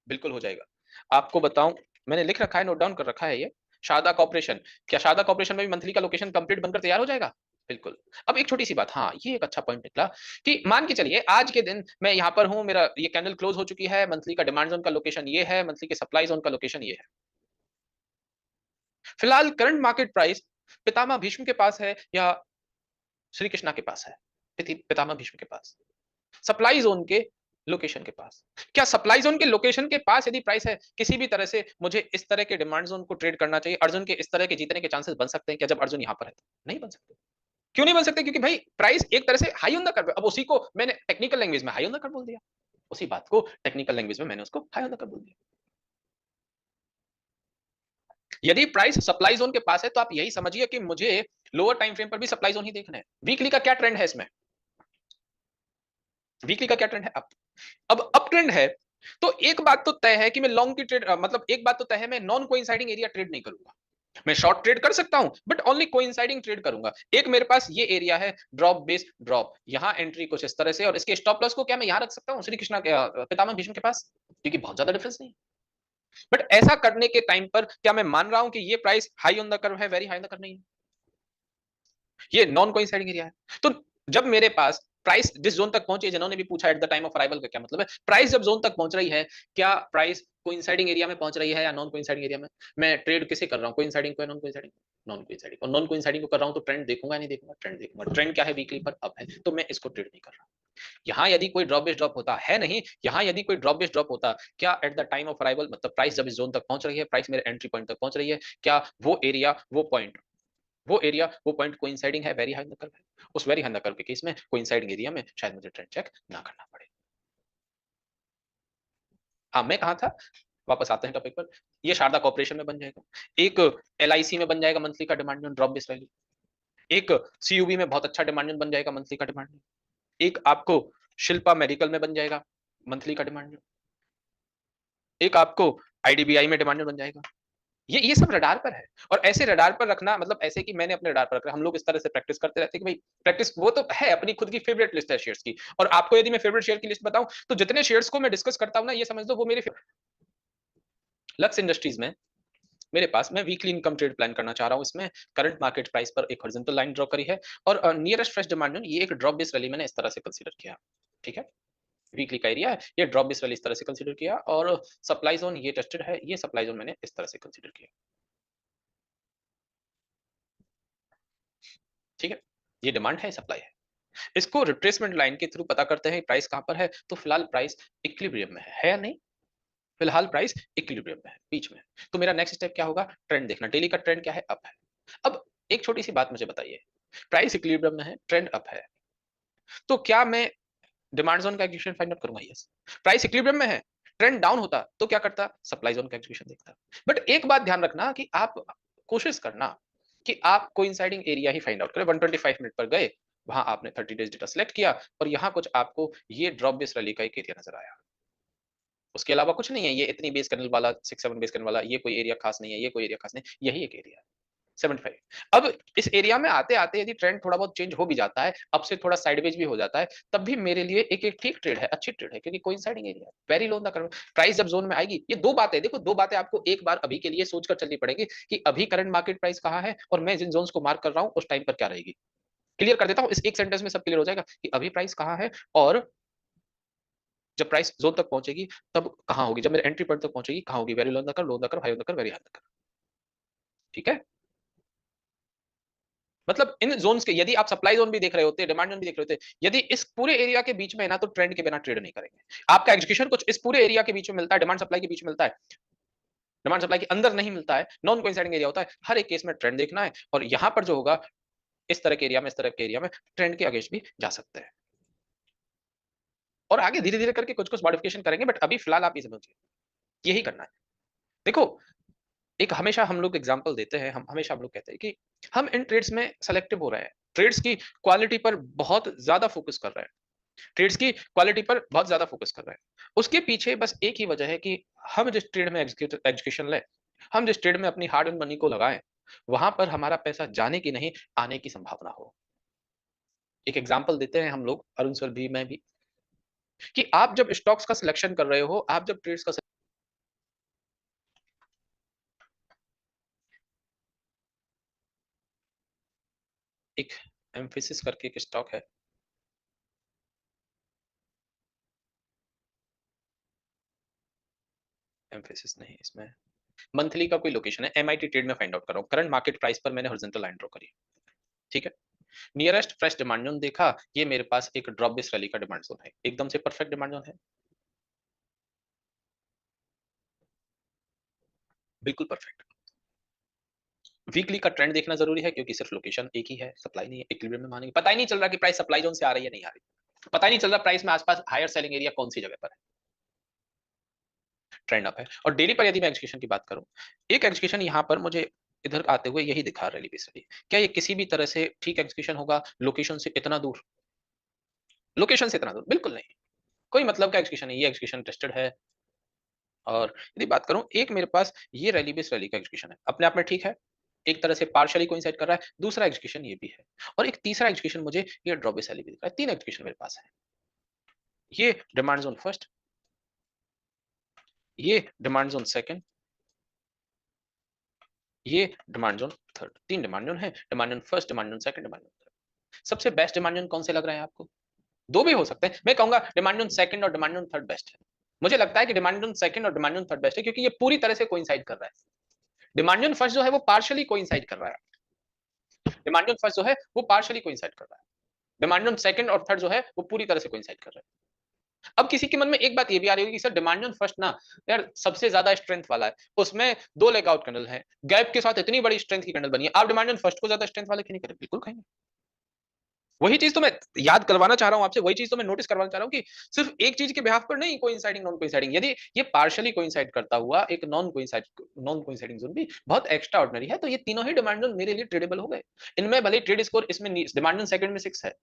बिल्कुल हो जाएगा। आपको बताऊं, मैंने लिख रखा है, नोट डाउन कर रखा है ये, शारदा कॉर्पोरेशन। क्या शारदा कॉर्पोरेशन में भी मंथली का लोकेशन कंप्लीट बनकर तैयार हो जाएगा? बिल्कुल। अब एक छोटी सी बात, हाँ ये एक अच्छा पॉइंट निकला कि मान के चलिए आज के दिन मैं यहाँ पर हूँ, मेरा ये कैंडल क्लोज हो चुकी है, मंथली का डिमांड जोन का लोकेशन ये है, मंथली के सप्लाई जोन का लोकेशन ये है। फिलहाल करंट मार्केट प्राइस पितामह भीष्म के पास है या श्री कृष्णा के पास है? पितामह भीष्म के पास, सप्लाई जोन के लोकेशन के पास। क्या सप्लाई जोन के लोकेशन के पास यदि प्राइस है, किसी भी तरह से मुझे इस तरह के डिमांड जोन को ट्रेड करना चाहिए? अर्जुन के इस तरह के जीतने के चांसेस बन सकते हैं क्या जब अर्जुन यहाँ पर है? नहीं बन सकते। क्यों नहीं बन सकते? क्योंकि भाई प्राइस एक तरह से हाई ऑन द कर्व, अब उसी को मैंने टेक्निकल लैंग्वेज में हाई ऑन द कर्व बोल दिया, उसी बात को टेक्निकल लैंग्वेज में मैंने उसको हाई ऑन द कर्व बोल दिया। यदि प्राइस सप्लाई जोन के पास है तो आप यही समझिए कि मुझे लोअर टाइम फ्रेम पर भी सप्लाई जोन ही देखना है। वीकली का क्या ट्रेंड है इसमें? वीकली का क्या ट्रेंड है? अब ट्रेंड है तो एक बात तो तय है कि मैं लॉन्ग की ट्रेड, मतलब एक बात तो तय है, मैं नॉन कोइंसाइडिंग एरिया ट्रेड नहीं करूंगा। मैं शॉर्ट ट्रेड कर सकता हूं बट ओनली कोइंसाइडिंग ट्रेड करूंगा। एक मेरे पास ये एरिया है ड्रॉप बेस ड्रॉप, यहां एंट्री कुछ इस तरह से, और इसके स्टॉप लॉस को क्या मैं यहां रख सकता हूं श्री कृष्णा के पितामह भीष्म के पास, क्योंकि बहुत ज्यादा डिफरेंस नहीं। बट ऐसा करने के टाइम पर क्या मैं मान रहा हूं कि ये price high on the curve है? Very high on the curve नहीं है, ये नॉन कोइंसाइडिंग एरिया है। तो जब मेरे पास प्राइस जिस जोन तक पहुंची, जिन्होंने भी पूछा eight the time of arrival का क्या मतलब है, प्राइस जब जोन तक पहुंच रही है, क्या प्राइस कोइंसाइडिंग एरिया में पहुंच रही है या नॉन कोइंसाइडिंग एरिया में? मैं ट्रेड किसे कर रहा हूं, कोइंसाइडिंग को या नॉन कोइंसाइडिंग? Non coinciding. और नॉन कोइंसाइडिंग को कर रहा हूं तो ट्रेंड देखूंगा नहीं देखूंगा? ट्रेंड देखूंगा। ट्रेंड क्या है? वीकली पर अप है, तो मैं इसको ट्रेड नहीं कर रहा। यहाँ यदि कोई ड्रॉप बेस ड्रॉप होता है नहीं, यहाँ यदि कोई ड्रॉप बेस ड्रॉप होता, क्या eight the time of arrival, मतलब प्राइस जब इस जोन तक पहुंच रही है, प्राइस मेरे एंट्री पॉइंट तक पहुंच रही है, क्या वो एरिया वो पॉइंट वो एरिया वो पॉइंट कोइंसाइडिंग है very high in the curve है? उस very high in the curve के केस में कोइंसाइडिंग एरिया में शायद मुझे ट्रेंड चेक ना करना पड़े। हाँ, मैं कहा था वापस आते हैं टॉपिक पर। ये शारदा कॉर्पोरेशन में बन जाएगा, एक एलआईसी में बन जाएगा मंथली का demand zone drop based value, एक सीयूबी में बहुत अच्छा डिमांड जोन बन जाएगा मंथली का डिमांड जोन, एक आपको शिल्पा मेडिकल में बन जाएगा मंथली का डिमांड जोन, एक आपको आईडीबीआई में डिमांड जोन बन जाएगा। ये सब रडार पर है। और ऐसे रडार पर रखना मतलब ऐसे कि मैंने अपने रडार पर रखा, हम लोग इस तरह से प्रैक्टिस करते रहते हैं कि भाई प्रैक्टिस वो तो है, अपनी खुद की फेवरेट लिस्ट है शेयर्स की। और आपको यदि मैं फेवरेट शेयर की लिस्ट बताऊं तो जितने शेयर्स को मैं डिस्कस करता हूं ना, ये समझ लो वो मेरे लक्स इंडस्ट्रीज में मेरे पास, मैं वीकली इनकम ट्रेड प्लान करना चाह रहा हूं। इसमें करंट मार्केट प्राइस पर एक हॉरिजॉन्टल लाइन ड्रॉ करी है और नियरेस्ट फ्रेश डिमांड जोन ये एक ड्रॉप बेस रैली मैंने इस तरह से कंसीडर किया। ठीक है, वीकली का एरिया है, ये ड्रॉप बेस रैली इस तरह से कंसीडर किया और सप्लाई जोन ये टेस्टेड है, ये सप्लाई जोन मैंने इस तरह से कंसीडर किया। ठीक है, ये डिमांड है, सप्लाई है। इसको रिट्रेसमेंट लाइन के थ्रू पता करते हैं प्राइस कहां पर है, तो फिलहाल प्राइस इक्विलिब्रियम में है या नहीं? फिलहाल प्राइस इक्विलिब्रियम में है, बीच में। तो मेरा नेक्स्ट स्टेप क्या होगा? ट्रेंड देखना, डेली का ट्रेंड क्या है? अप है। अब एक छोटी सी बात मुझे बताइए, प्राइस इक्विलिब्रियम में है, ट्रेंड अप है, तो क्या मैं डिमांड जोन का एग्जीक्यूशन फाइंड आउट करूंगा? यस। प्राइस इक्विलिब्रियम में है, ट्रेंड डाउन होता तो क्या करता? सप्लाई जोन का एग्जीक्यूशन देखता। बट एक बात ध्यान रखना कि आप कोशिश करना कि आप कोइंसाइडिंग एरिया ही फाइंड आउट करें। 125 मिनट पर गए, वहां आपने 30 डेज डेटा सेलेक्ट किया और यहाँ कुछ आपको ये ड्रॉप बेस रैली का एक एरिया नजर आया, उसके अलावा कुछ नहीं है। ये इतनी बेस कैंडल वाला 6-7 बेस कैंडल वाला ये कोई एरिया खास नहीं है, ये कोई एरिया खास नहीं, यही एक एरिया है 75। अब इस एरिया में आते आते यदि ट्रेंड थोड़ा बहुत चेंज हो भी जाता है, अब से थोड़ा साइडवेज भी हो जाता है, तब भी मेरे लिए एक एक ठीक ट्रेड है, अच्छी ट्रेड है, क्योंकि कोइंसाइडिंग एरिया है, very low the current price जब जोन में आएगी। ये दो बातें देखो, दो बातें आपको एक बार अभी के लिए सोचकर चलनी पड़ेगी कि अभी करंट मार्केट प्राइस कहां है और मैं जिन जोन्स को मार्क कर रहा हूं उस टाइम पर क्या रहेगी। क्लियर कर देता हूं, इस एक सेंटेंस में सब क्लियर हो जाएगा कि अभी प्राइस कहां है और जब प्राइस जोन तक पहुंचेगी तब कहां होगी, जब मेरे एंट्री पॉइंट तक पहुंचेगी कहां होगी, वेरी लो द कर, लो द कर, हाई द कर, वेरी हाई द कर। ठीक है, मतलब इन जोन्स के यदि आप सप्लाई जोन भी देख रहे होते, डिमांड जोन भी देख रहे होते, यदि इस पूरे एरिया के बीच में है ना, तो ट्रेंड के बिना ट्रेड नहीं करेंगे। आपका एग्जीक्यूशन कुछ इस पूरे एरिया के बीच में मिलता है, डिमांड सप्लाई के बीच में मिलता है, डिमांड सप्लाई के अंदर नहीं मिलता है, नॉन कोइंसाइडिंग एरिया होता है। हर एक केस में ट्रेंड देखना है और यहां पर जो होगा इस तरह के एरिया में, इस तरह के एरिया में ट्रेंड के अगेंस्ट भी जा सकते हैं और आगे धीरे धीरे करके कुछ कुछ मॉडिफिकेशन करेंगे। बट अभी फिलहाल आप ये समझिए यही करना है। देखो, एक हमेशा हम लोग एग्जांपल देते हैं, हम हमेशा हम लोग कहते हैं कि हम इन ट्रेड्स में सेलेक्टिव हो रहे हैं, ट्रेड्स की क्वालिटी पर बहुत ज्यादा फोकस कर रहे हैं, ट्रेड्स की क्वालिटी पर बहुत ज्यादा फोकस कर रहे हैं। उसके पीछे बस एक ही वजह है कि हम जिस ट्रेड में एजुकेशन लें, हम जिस ट्रेड में अपनी हार्ड एंड मनी को लगाएं, वहां पर हमारा पैसा जाने की नहीं, आने की संभावना हो। एक एग्जांपल देते हैं हम लोग, अरुण सर भी, मैं भी, कि आप जब स्टॉक्स का सिलेक्शन कर रहे हो, आप जब ट्रेड्स का एक एम्फेसिस करके एक स्टॉक है, एम्फेसिस नहीं, इसमें मंथली का कोई लोकेशन है, एमआईटी ट्रेड में फाइंड आउट कर रहा हूं, करंट मार्केट प्राइस पर मैंने हॉरिजॉन्टल लाइन ड्रॉ करी। ठीक है, नियरेस्ट फ्रेश डिमांड जोन देखा, ये मेरे पास एक ड्रॉप बेस रैली का डिमांड जोन है, एकदम से परफेक्ट डिमांड जोन है, बिल्कुल परफेक्ट। वीकली का ट्रेंड देखना जरूरी है क्योंकि सिर्फ लोकेशन एक ही है, सप्लाई नहीं है, इक्विलिब्रियम में मानेंगे, पता ही नहीं चल रहा कि प्राइस सप्लाई जोन से आ रही है नहीं आ रही, पता ही नहीं चल रहा प्राइस में आसपास हायर सेलिंग एरिया कौन सी जगह पर है, ट्रेंड अप है। और डेली पर यदि मैं एग्जीक्यूशन की बात करूं, एक एग्जीक्यूशन यहां पर मुझे इधर आते हुए यही दिखा रैली बेसिकली, क्या ये किसी भी तरह से ठीक एग्जीक्यूशन होगा लोकेशन से इतना दूर? लोकेशन से इतना दूर बिल्कुल नहीं, कोई मतलब का एग्जीक्यूशन नहीं, ये एग्जीक्यूशन टेस्टेड है। और यदि बात करूं, एक मेरे पास ये रैली बेस रैली का एग्जीक्यूशन है, अपने आप में ठीक है, एक तरह से पार्शियली कोइंसाइड कर रहा है, दूसरा एग्जीक्यूशन ये भी है और एक तीसरा एग्जीक्यूशन मुझे ये ड्रॉप बेस रैली भी दिख रहा है, तीन एग्जीक्यूशन मेरे पास है। ये डिमांड जोन फर्स्ट, ये डिमांड जोन सेकंड, ये डिमांड जोन थर्ड, तीन डिमांड जोन है, demand zone first, demand zone second, demand zone third. सबसे बेस्ट डिमांड जोन कौन से लग रहे हैं आपको? दो भी हो सकते हैं, मैं कहूंगा डिमांड जोन सेकंड और डिमांड जोन थर्ड बेस्ट है। मुझे लगता है कि डिमांड जोन सेकंड और डिमांड जोन थर्ड बेस्ट है क्योंकि ये पूरी तरह से कोइंसाइड कर रहा है। डिमांड जोन फर्स्ट जो है वो पार्शियली कोइंसाइड कर रहा है, डिमांड जोन फर्स्ट जो है वो पार्शियली कोइंसाइड कर रहा है, डिमांड जोन सेकंड और थर्ड जो है वो पूरी तरह से कोइंसाइड कर रहा है। अब किसी के मन में एक बात ये भी आ रही होगी कि सर डिमांड जोन फर्स्ट ना यार सबसे ज्यादा स्ट्रेंथ वाला है, उसमें दो लेग आउट कैंडल है, गैप के साथ इतनी बड़ी स्ट्रेंथ की कैंडल बनी है, आप डिमांड जोन फर्स्ट को ज्यादा स्ट्रेंथ वाले क्यों नहीं करें? बिल्कुल कहेंगे, वही चीज तो मैं याद करवाना चाह रहा हूं आपसे, वही चीज तो मैं नोटिस करवाना चाह रहा हूं कि सिर्फ एक चीज के बिहाफ पर नहीं, कोइंसाइडिंग नॉन कोइंसाइडिंग, यदि ये पार्शियली कोइंसाइड करता हुआ एक नॉन कोइंसाइडिंग जोन भी बहुत एक्स्ट्रा ऑर्डिनरी है, तो ये तीनों ही डिमांड जोन मेरे लिए ट्रेडेबल हो गए। इनमें भले ट्रेड स्कोर, इसमें डिमांड जोन सेकंड में 6 है,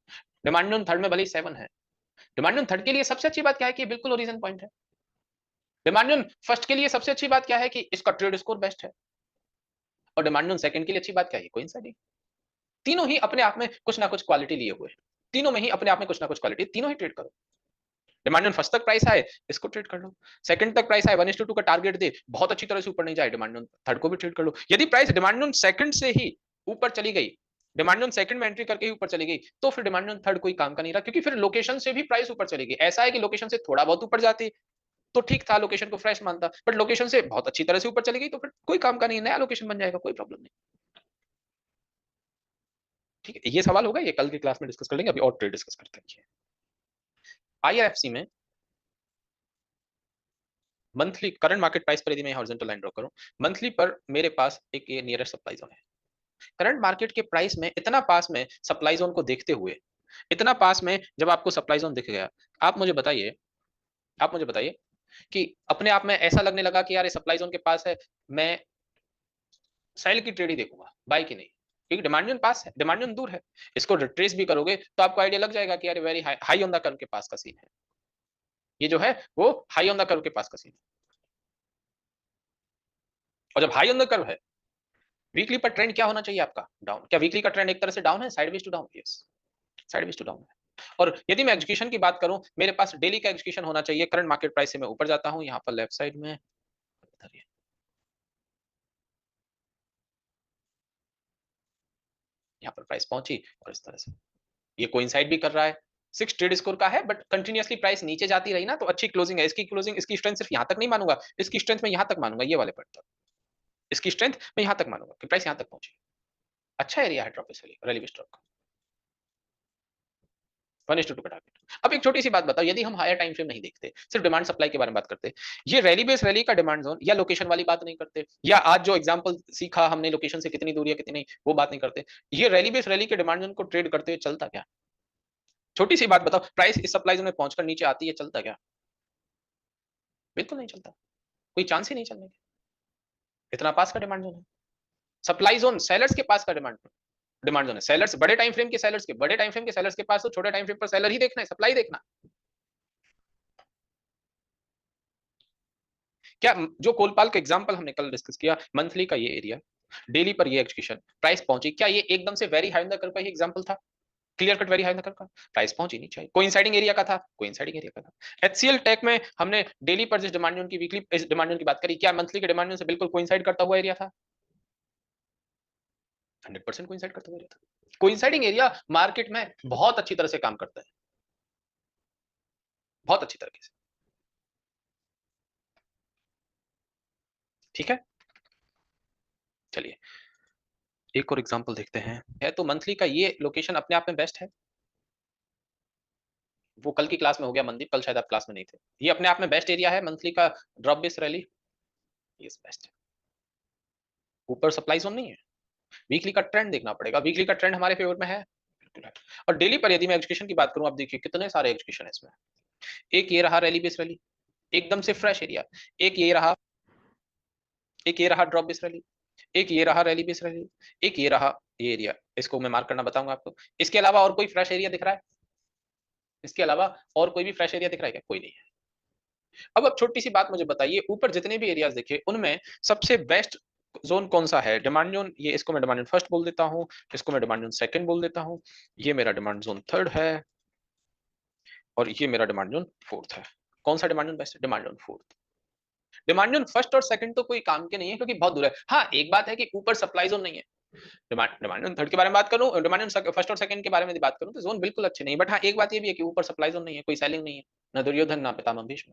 डिमांड जोन थर्ड में भले 7 है। डिमांड जोन थर्ड के लिए सबसे अच्छी बात क्या है कि बिल्कुल ओरिजिन पॉइंट है। डिमांड जोन फर्स्ट के लिए सबसे अच्छी बात क्या है कि इसका ट्रेड स्कोर बेस्ट है। और डिमांड जोन सेकंड के लिए अच्छी बात क्या है, कोइंसाइडिंग। तीनों ही अपने आप में कुछ ना कुछ क्वालिटी लिए हुए हैं, तीनों में ही अपने आप में कुछ ना कुछ क्वालिटी, तीनों ही ट्रेड करो। डिमांड फर्स्ट तक प्राइस आए, इसको ट्रेड कर लो। सेकंड तक प्राइस आए, 1:2 का टारगेट दे, बहुत अच्छी तरह से ऊपर नहीं जाए, डिमांड थर्ड को भी ट्रेड कर लो। यदि प्राइस डिमांड सेकंड से ही ऊपर चली गई, डिमांड सेकंड में एंट्री करके ही ऊपर चली गई, तो फिर डिमांड थर्ड कोई काम का नहीं रहा, क्योंकि फिर लोकेशन से भी प्राइस ऊपर चली गई। ऐसा है कि लोकेशन से थोड़ा बहुत ऊपर जाती तो ठीक था, लोकेशन को फ्रेश मानता, बट लोकेशन से बहुत अच्छी तरह से ऊपर चली गई तो फिर कोई काम का नहीं, नया लोकेशन बन जाएगा, कोई प्रॉब्लम नहीं। ठीक है, ये सवाल होगा, ये कल की क्लास में डिस्कस कर लेंगे, अभी और ट्रेड डिस्कस करते हैं। आईआरएफसी में मंथली करंट मार्केट प्राइस पर यदि मैं हॉरिजॉन्टल लाइन ड्रॉ करूं, मंथली पर मेरे पास एक ये नियरेस्ट सप्लाई जोन है। करंट मार्केट के प्राइस में इतना पास में सप्लाई जोन को देखते हुए, इतना पास में जब आपको सप्लाई जोन दिख गया, आप मुझे बताइए, आप मुझे बताइए कि अपने आप में ऐसा लगने लगा कि यार ये सप्लाई जोन के पास है, मैं सेल की ट्रेड ही देखूंगा, बाय की नहीं, क्योंकि डिमांड जोन पास है, डिमांड जोन दूर है। इसको रिट्रेस भी करोगे तो आपको आइडिया लग जाएगा कि यार very high on the curve के पास का सीन है, ये जो है वो हाई ऑन द कर्व के पास का सीन है। और जब हाई ऑन द कर्व है, वीकली पर ट्रेंड क्या होना चाहिए आपका, डाउन। क्या वीकली का ट्रेंड एक तरह से डाउन है, sideways to down, yes, sideways to down है। और यदि मैं एग्जीक्यूशन की बात करूं, मेरे पास डेली का एग्जीक्यूशन होना चाहिए, करंट मार्केट प्राइस से मैं ऊपर जाता हूं, यहां पर लेफ्ट साइड में यहाँ पर प्राइस पहुंची और इस तरह से ये कोइंसाइड भी कर रहा है, 6 ट्रेड स्कोर का है, बट कंटिन्यूअसली प्राइस नीचे जाती रही ना, तो अच्छी क्लोजिंग है। इसकी क्लोजिंग, इसकी स्ट्रेंथ सिर्फ यहां तक नहीं मानूंगा, इसकी स्ट्रेंथ मैं यहां तक मानूंगा, ये वाले पॉइंट तक, इसकी स्ट्रेंथ मैं यहां तक मानूंगा कि प्राइस यहां तक पहुंची। अच्छा एरिया है ड्रॉप रैली स्टॉक का, 1:2 का टारगेट। अब एक छोटी सी बात बताओ, यदि हम हायर टाइम फ्रेम नहीं देखते, सिर्फ डिमांड सप्लाई के बारे में बात करते, ये रैली बेस रैली का डिमांड जोन या लोकेशन वाली बात नहीं करते, या आज जो एग्जांपल सीखा हमने लोकेशन से कितनी दूरी है कितनी नहीं, वो बात नहीं करते, ये रैली बेस रैली के डिमांड जोन को ट्रेड करते हुए चलता क्या? छोटी सी बात बताओ, प्राइस इस सप्लाई जोन में पहुंचकर नीचे आती है, चलता क्या? बिल्कुल नहीं चलता, कोई चांस ही नहीं चलने का, इतना पास का डिमांड जोन है। सप्लाई जोन सेलर्स के पास का डिमांड जोन है, सेलर्स बड़े टाइम फ्रेम के सेलर्स के, बड़े टाइम फ्रेम के सेलर्स के पास तो छोटे टाइम फ्रेम पर सेलर ही देखना है, सप्लाई देखना। क्या जो कोलपाल का एग्जांपल हमने कल डिस्कस किया, मंथली का ये एरिया, डेली पर ये एग्जीक्यूशन, प्राइस पहुंची, क्या ये एकदम से very high on the curve का ही एग्जांपल था? Clear cut very high on the curve का, प्राइस पहुंची नहीं चाहिए, कोइंसाइडिंग एरिया का था, कोइंसाइडिंग एरिया का था। एचसीएल टेक में हमने डेली पर जिस डिमांड जोन की, वीकली इस डिमांड जोन की बात करी, क्या मंथली के डिमांड जोन से बिल्कुल कोइंसाइड करता हुआ एरिया था? 100% कोइंसाइड करता हुआ एरिया था। कोइंसाइडिंग एरिया मार्केट में बहुत अच्छी तरह से काम करता है, बहुत अच्छी तरीके से। ठीक है, चलिए एक और एग्जांपल देखते हैं। है तो मंथली का ये लोकेशन अपने आप में बेस्ट है, वो कल की क्लास में हो गया मंदीप, कल शायद आप क्लास में नहीं थे। ये अपने आप में बेस्ट एरिया है मंथली का, ड्रॉप बेस रैली, ये बेस्ट है, ऊपर सप्लाई जोन नहीं है। वीकली का ट्रेंड देखना पड़ेगा, वीकली का ट्रेंड हमारे फेवर में है, बिल्कुल है। और डेली पर यदि मैं एजुकेशन की बात करूं, आप देखिए कितने सारे एजुकेशन है इसमें। एक ये रहा रैली बेस रैली, एकदम से फ्रेश एरिया। एक ये रहा, एक ये रहा ड्रॉप बेस रैली, एक ये रहा रैली बेस रैली, एक ये रहा ये एरिया, इसको मैं मार्क करना बताऊंगा आपको। इसके अलावा और कोई फ्रेश एरिया दिख रहा है? इसके अलावा और कोई भी फ्रेश एरिया दिख रहा है क्या? कोई नहीं है। अब छोटी सी बात मुझे बताइए, ऊपर जितने भी एरियाज देखे उनमें सबसे बेस्ट जोन कौन सा है? डिमांड जोन, ये इसको मैं डिमांड जोन फर्स्ट बोल देता हूँ, इसको मैं डिमांड जोन सेकंड बोल देता हूँ, ये मेरा डिमांड जोन थर्ड है, और ये मेरा डिमांड जोन फोर्थ है। कौन सा डिमांड जोन बेस्ट है? Demand zone fourth. Demand zone first और सेकंड तो कोई काम के नहीं है, क्योंकि बहुत दूर है। हाँ, एक बात है कि ऊपर सप्लाई जोन नहीं है। डिमांड जोन थर्ड के बारे में बात करूं, डिमांड जोन फर्स्ट और सेकंड के बारे में बात करूं, तो जोन बिल्कुल अच्छे नहीं, बट हाँ एक बात ये भी है कि ऊपर सप्लाई जोन नहीं है, कोई सेलिंग नहीं है, ना दुर्योधन ना पितामह भीष्म।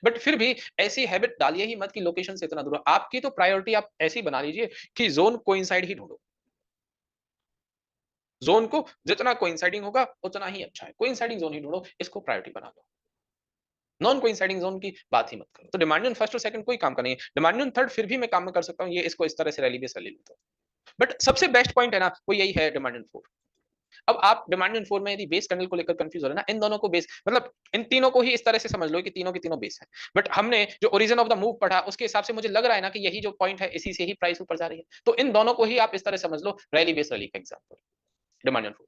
बट फिर भी ऐसी हैबिट डालिए ही मत कि लोकेशन से इतना दूर। आपकी तो प्रायोरिटी आप ऐसी बना लीजिए कि जोन कोइंसाइड ही ढूंढो, जोन को जितना कोइंसाइडिंग होगा उतना ही अच्छा है, कोइंसाइडिंग जोन ही ढूंढो, इसको प्रायोरिटी बना दो, नॉन कोइंसाइडिंग जोन की बात ही मत करो। तो डिमांड जोन फर्स्ट और सेकंड कोई काम का नहीं है, डिमांड जोन थर्ड फिर भी मैं काम में कर सकता हूँ, ये इसको इस तरह से रैली बेस रैली लेता हूँ, बट सबसे बेस्ट पॉइंट है ना, वो यही है डिमांड जोन फोर। अब आप डिमांड जोन 4 में यदि बेस कैंडल को लेकर कंफ्यूज हो रहे हैं ना, इन दोनों को बेस मतलब इन तीनों को ही इस तरह से समझ लो कि तीनों के तीनों बेस है। बट हमने जो ओरिजिन ऑफ द मूव पढ़ा उसके हिसाब से मुझे लग रहा है ना कि यही जो पॉइंट है इसी से ही प्राइस ऊपर जा रही है। तो इन दोनों को ही आप इस तरह समझ लो रैली बेस रैली का एग्जांपल, डिमांड जोन 4।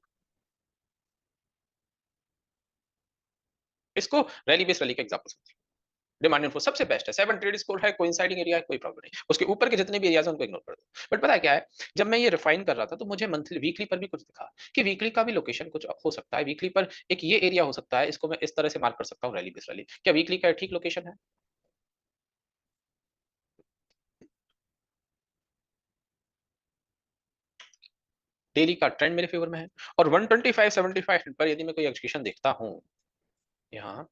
इसको रैली बेस रैली का एग्जांपल समझिए। डिमांड इन्फो सबसे बेस्ट है, 7 ट्रेड स्कोर है, कोइंसाइडिंग एरिया है, कोई प्रॉब्लम नहीं। उसके ऊपर के जितने भी एरियाज हैं उनको इग्नोर कर दो। बट पता है क्या है, जब मैं ये रिफाइन कर रहा था तो मुझे मंथली वीकली पर भी कुछ दिखा कि वीकली का भी लोकेशन कुछ हो सकता है। वीकली पर एक ये एरिया हो सकता है, इसको मैं इस तरह से मार्क कर सकता हूँ रैली बेस रैली। क्या वीकली का ठीक लोकेशन है? डेली का ट्रेंड मेरे फेवर में है और 125-75 पर यदि मैं कोई एग्जीक्यूशन देखता हूँ यहाँ,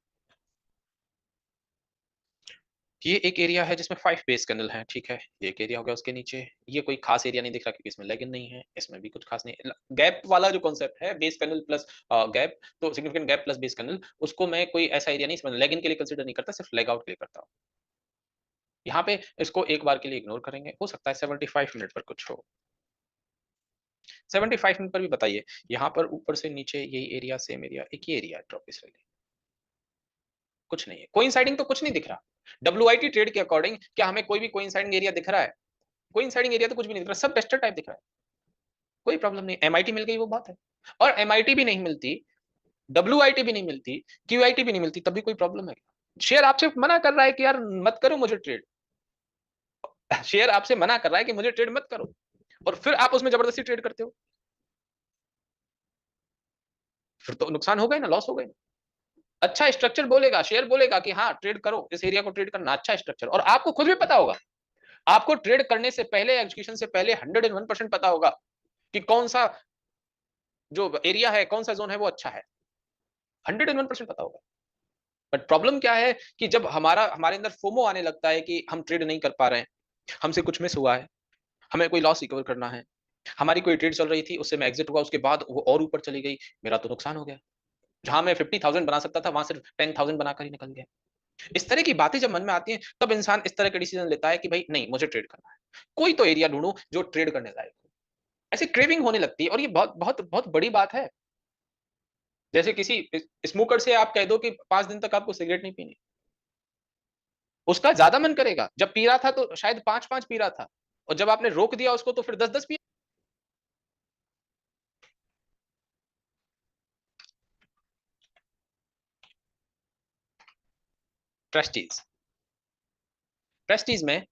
ये एक एरिया है जिसमें 5 बेस कैंडल है, ठीक है। ये एक एरिया हो गया, उसके नीचे ये कोई खास एरिया नहीं दिख रहा क्योंकि इसमें लेगिन नहीं है, इसमें भी कुछ खास नहीं। गैप वाला जो कॉन्सेप्ट है, बेस कैंडल प्लस गैप, तो significant gap plus base candle, उसको मैं कोई ऐसा एरिया नहीं समझ लेगिन के लिए कंसीडर नहीं करता, सिर्फ लेग आउट के लिए करता हूँ। यहाँ पे इसको एक बार के लिए इग्नोर करेंगे, हो सकता है 75 मिनट पर कुछ हो। 75 मिनट पर भी बताइए, यहाँ पर ऊपर से नीचे यही एरिया, सेम एरिया, एक ही एरिया है ड्रॉप इस वाली, कुछ नहीं है। कोइंसाइडिंग तो कुछ नहीं दिख रहा। WIT ट्रेड के अकॉर्डिंग क्या हमें कोई भी कोइंसाइडिंग एरिया दिख रहा है? कोइंसाइडिंग एरिया तो कुछ भी नहीं दिख रहा, सब टेस्टर टाइप दिख रहा है, कोई प्रॉब्लम नहीं। MIT मिल गई वो बात है, और MIT भी नहीं मिलती, WIT भी नहीं मिलती, QIT भी नहीं मिलती, तब भी कोई प्रॉब्लम है? शेयर आपसे मना कर रहा है कि यार मत करो मुझे ट्रेड, शेयर आपसे मना कर रहा है कि मुझे ट्रेड मत करो, और फिर आप उसमें जबरदस्ती ट्रेड करते हो, फिर तो नुकसान हो गए ना, लॉस हो गए। अच्छा स्ट्रक्चर बोलेगा, शेयर बोलेगा कि हाँ ट्रेड करो, इस एरिया को ट्रेड करना, अच्छा स्ट्रक्चर, और आपको खुद भी पता होगा, आपको ट्रेड करने से पहले, एग्जीक्यूशन से पहले 101% पता होगा कि कौन सा जो एरिया है, कौन सा जोन है वो अच्छा है, 101% पता होगा। बट प्रॉब्लम क्या है कि जब हमारे अंदर फोमो आने लगता है कि हम ट्रेड नहीं कर पा रहे हैं, हमसे कुछ मिस हुआ है, हमें कोई लॉस रिकवर करना है, हमारी कोई ट्रेड चल रही थी, उससे मैं एग्जिट हुआ, उसके बाद वो और ऊपर चली गई, मेरा तो नुकसान हो गया, जहां मैं 50,000 बना सकता था वहां सिर्फ 10,000 बनाकर ही निकल गया। इस तरह की बातें जब मन में आती हैं तब इंसान इस तरह के डिसीजन लेता है कि भाई नहीं, मुझे ट्रेड करना है, कोई तो एरिया ढूंढूं जो ट्रेड करने लायक हो। ऐसी क्रेविंग होने लगती है, और ये बहुत बहुत बहुत बड़ी बात है। जैसे किसी स्मोकर से आप कह दो कि 5 दिन तक आपको सिगरेट नहीं पीनी, उसका ज्यादा मन करेगा। जब पी रहा था तो शायद 5-5 पी रहा था, और जब आपने रोक दिया उसको तो फिर 10-10 पी। प्रेस्टीज, प्रेस्टीज में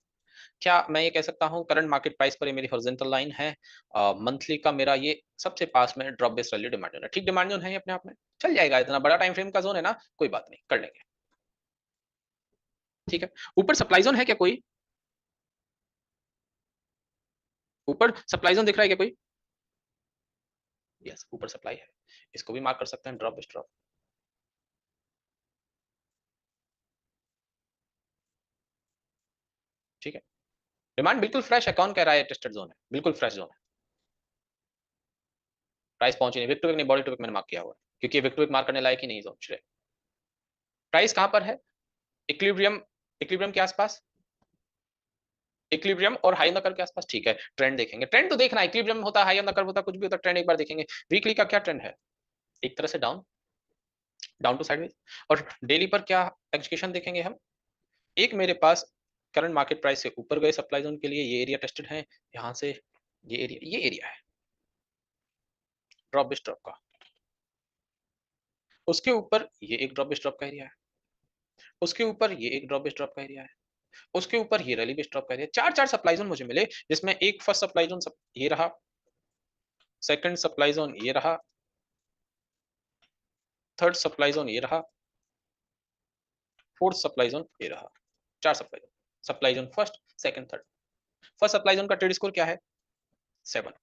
क्या मैं ये कह सकता हूँ, करंट मार्केट प्राइस पर ये मेरी हॉरिजॉन्टल लाइन है, मंथली का मेरा ये सबसे पास में drop based value demand zone है, ठीक डिमांड जोन है ये अपने आप में, चल जाएगा, इतना बड़ा टाइम फ्रेम का जोन है ना, कोई बात नहीं, कर लेंगे। ठीक है, ऊपर सप्लाई जोन है क्या कोई? ऊपर सप्लाई जोन दिख रहा है क्या कोई? यस, ऊपर सप्लाई है, इसको भी मार्क कर सकते हैं ड्रॉप बेस्ड ड्रॉप। ठीक है, डिमांड बिल्कुल फ्रेश है, कौन कह रहा है टेस्टेड जोन है? बिल्कुल फ्रेश जोन है, प्राइस पहुंची नहीं, विक टू विक नहीं, बॉडी टू विक मैंने मार्क किया हुआ है, क्योंकि विक टू विक मार्क करने लायक ही नहीं जोन। प्राइस कहां पर है? इक्विलिब्रियम, इक्विलिब्रियम के आसपास, इक्विलिब्रियम और हाई ऑन द कर्व के आसपास, ठीक है। ट्रेंड देखेंगे, ट्रेंड तो देखना है, इक्विलिब्रियम होता है, हाई ऑन द कर्व होता है, कुछ भी होता है, ट्रेंड एक बार देखेंगे। वीकली का क्या ट्रेंड है? एक तरह से डाउन, डाउन टू साइडवेज। और डेली पर क्या एग्जीक्यूशन देखेंगे हम? एक मेरे पास करंट मार्केट प्राइस से ऊपर गए सप्लाई जोन के लिए ये एरिया टेस्टेड है, यहां से ये एरिया है ड्रॉप बेस्ड ड्रॉप का, उसके ऊपर ये एक ड्रॉप बेस्ड ड्रॉप का एरिया है, उसके ऊपर ये एक ड्रॉप बेस्ड ड्रॉप का एरिया है, उसके ऊपर ये रैली बेस्ड ड्रॉप का एरिया। चार चार सप्लाई जोन मुझे मिले, जिसमें एक फर्स्ट सप्लाई जोन ये रहा, सेकंड सप्लाई जोन ये रहा, थर्ड सप्लाई जोन ये रहा, फोर्थ सप्लाई जोन ये रहा। चार supply zone, supply zone first, second, third. First supply zone का ट्रेड स्कोर क्या है? 7,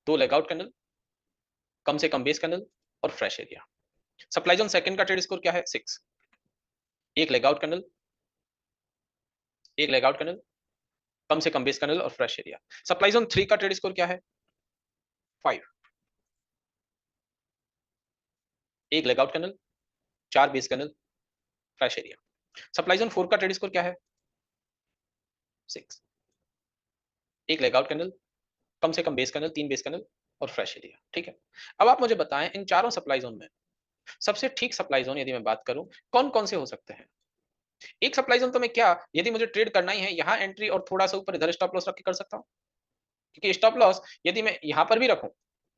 दो लेगआउट कैंडल, कम से कम बेस कैंडल और fresh area. Supply zone second का ट्रेड स्कोर क्या है? 6, एक लेगआउट कैंडल, एक लेगआउट कैंडल, कम से कम बेस कैंडल और फ्रेश एरिया। सप्लाई जोन 3 का ट्रेड स्कोर क्या है? 5, एक leg out candle, 4 base candle, fresh area. Supply zone 4 का ट्रेड स्कोर क्या है? 6, एक लेगआउट कैंडल, कम से कम बेस कैंडल, 3 बेस कैंडल, और फ्रेश एरिया, ठीक है। अब आप मुझे बताएं इन चारों सप्लाई जोन में सबसे ठीक सप्लाई जोन यदि मैं बात करूं कौन कौन से हो सकते हैं। एक सप्लाई जोन तो मैं क्या, यदि मुझे ट्रेड करना ही है यहाँ एंट्री और थोड़ा सा ऊपर इधर स्टॉप लॉस रख के कर सकता हूँ, क्योंकि स्टॉप लॉस यदि मैं यहाँ पर भी रखूं,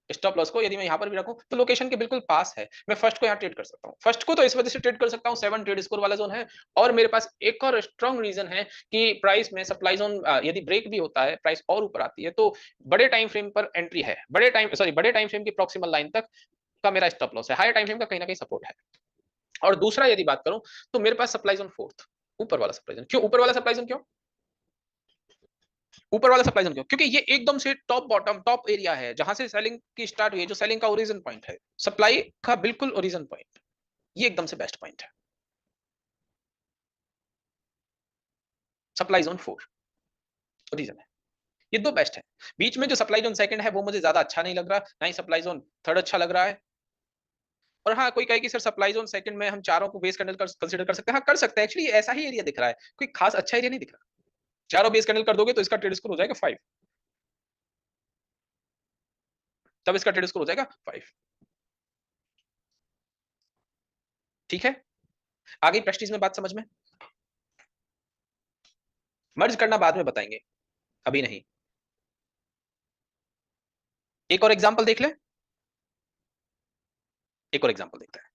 स्टॉप लॉस को यदि मैं यहाँ पर भी रखूं तो लोकेशन के बिल्कुल पास है, मैं फर्स्ट को यहाँ ट्रेड कर सकता हूँ। फर्स्ट को तो इस वजह से ट्रेड कर सकता हूँ 7 ट्रेड स्कोर वाला जोन है, और मेरे पास एक और स्ट्रॉन्ग रीजन है कि प्राइस में सप्लाई जोन यदि ब्रेक भी होता है, प्राइस और ऊपर आती है तो बड़े टाइम फ्रेम पर एंट्री है, बड़े टाइम फ्रेम की प्रॉक्सिमल लाइन तक का मेरा स्टॉप लॉस है, हायर टाइम फ्रेम का कहीं ना कहीं सपोर्ट है। और दूसरा यदि बात करूं तो मेरे पास सप्लाई जोन फोर्थ, ऊपर वाला सप्लाई जोन। क्यों ऊपर वाला सप्लाई जोन, क्यों ऊपर वाला सप्लाई जोन, क्यों, क्योंकि ये एकदम से टॉप बॉटम टॉप एरिया है जहां से सेलिंग की स्टार्ट हुई है, जो सेलिंग का ओरिजिन पॉइंट है, सप्लाई का बिल्कुल ओरिजिन पॉइंट, ये एकदम से बेस्ट पॉइंट है, सप्लाई जोन 4 ओरिजिन है। ये दो बेस्ट है। बीच में जो सप्लाई जोन सेकंड है वो मुझे ज्यादा अच्छा नहीं लग रहा, ना ही सप्लाई जोन थर्ड अच्छा लग रहा है। और हाँ, कोई कहे कि सर सप्लाई जोन सेकंड में हम चारों को बेस कैंडल कंसीडर कर सकते हैं, हाँ कर सकते हैं, एक्चुअली ऐसा ही एरिया दिख रहा है, कोई खास अच्छा एरिया नहीं दिख रहा। चारों बेस कैंडल कर दोगे तो इसका ट्रेड स्कोर हो जाएगा 5, तब इसका ट्रेड स्कोर हो जाएगा 5। ठीक है, आ गई प्रेस्टीज में बात समझ में। मर्ज करना बाद में बताएंगे, अभी नहीं। एक और एग्जांपल देख ले, एक और एग्जांपल देखते हैं।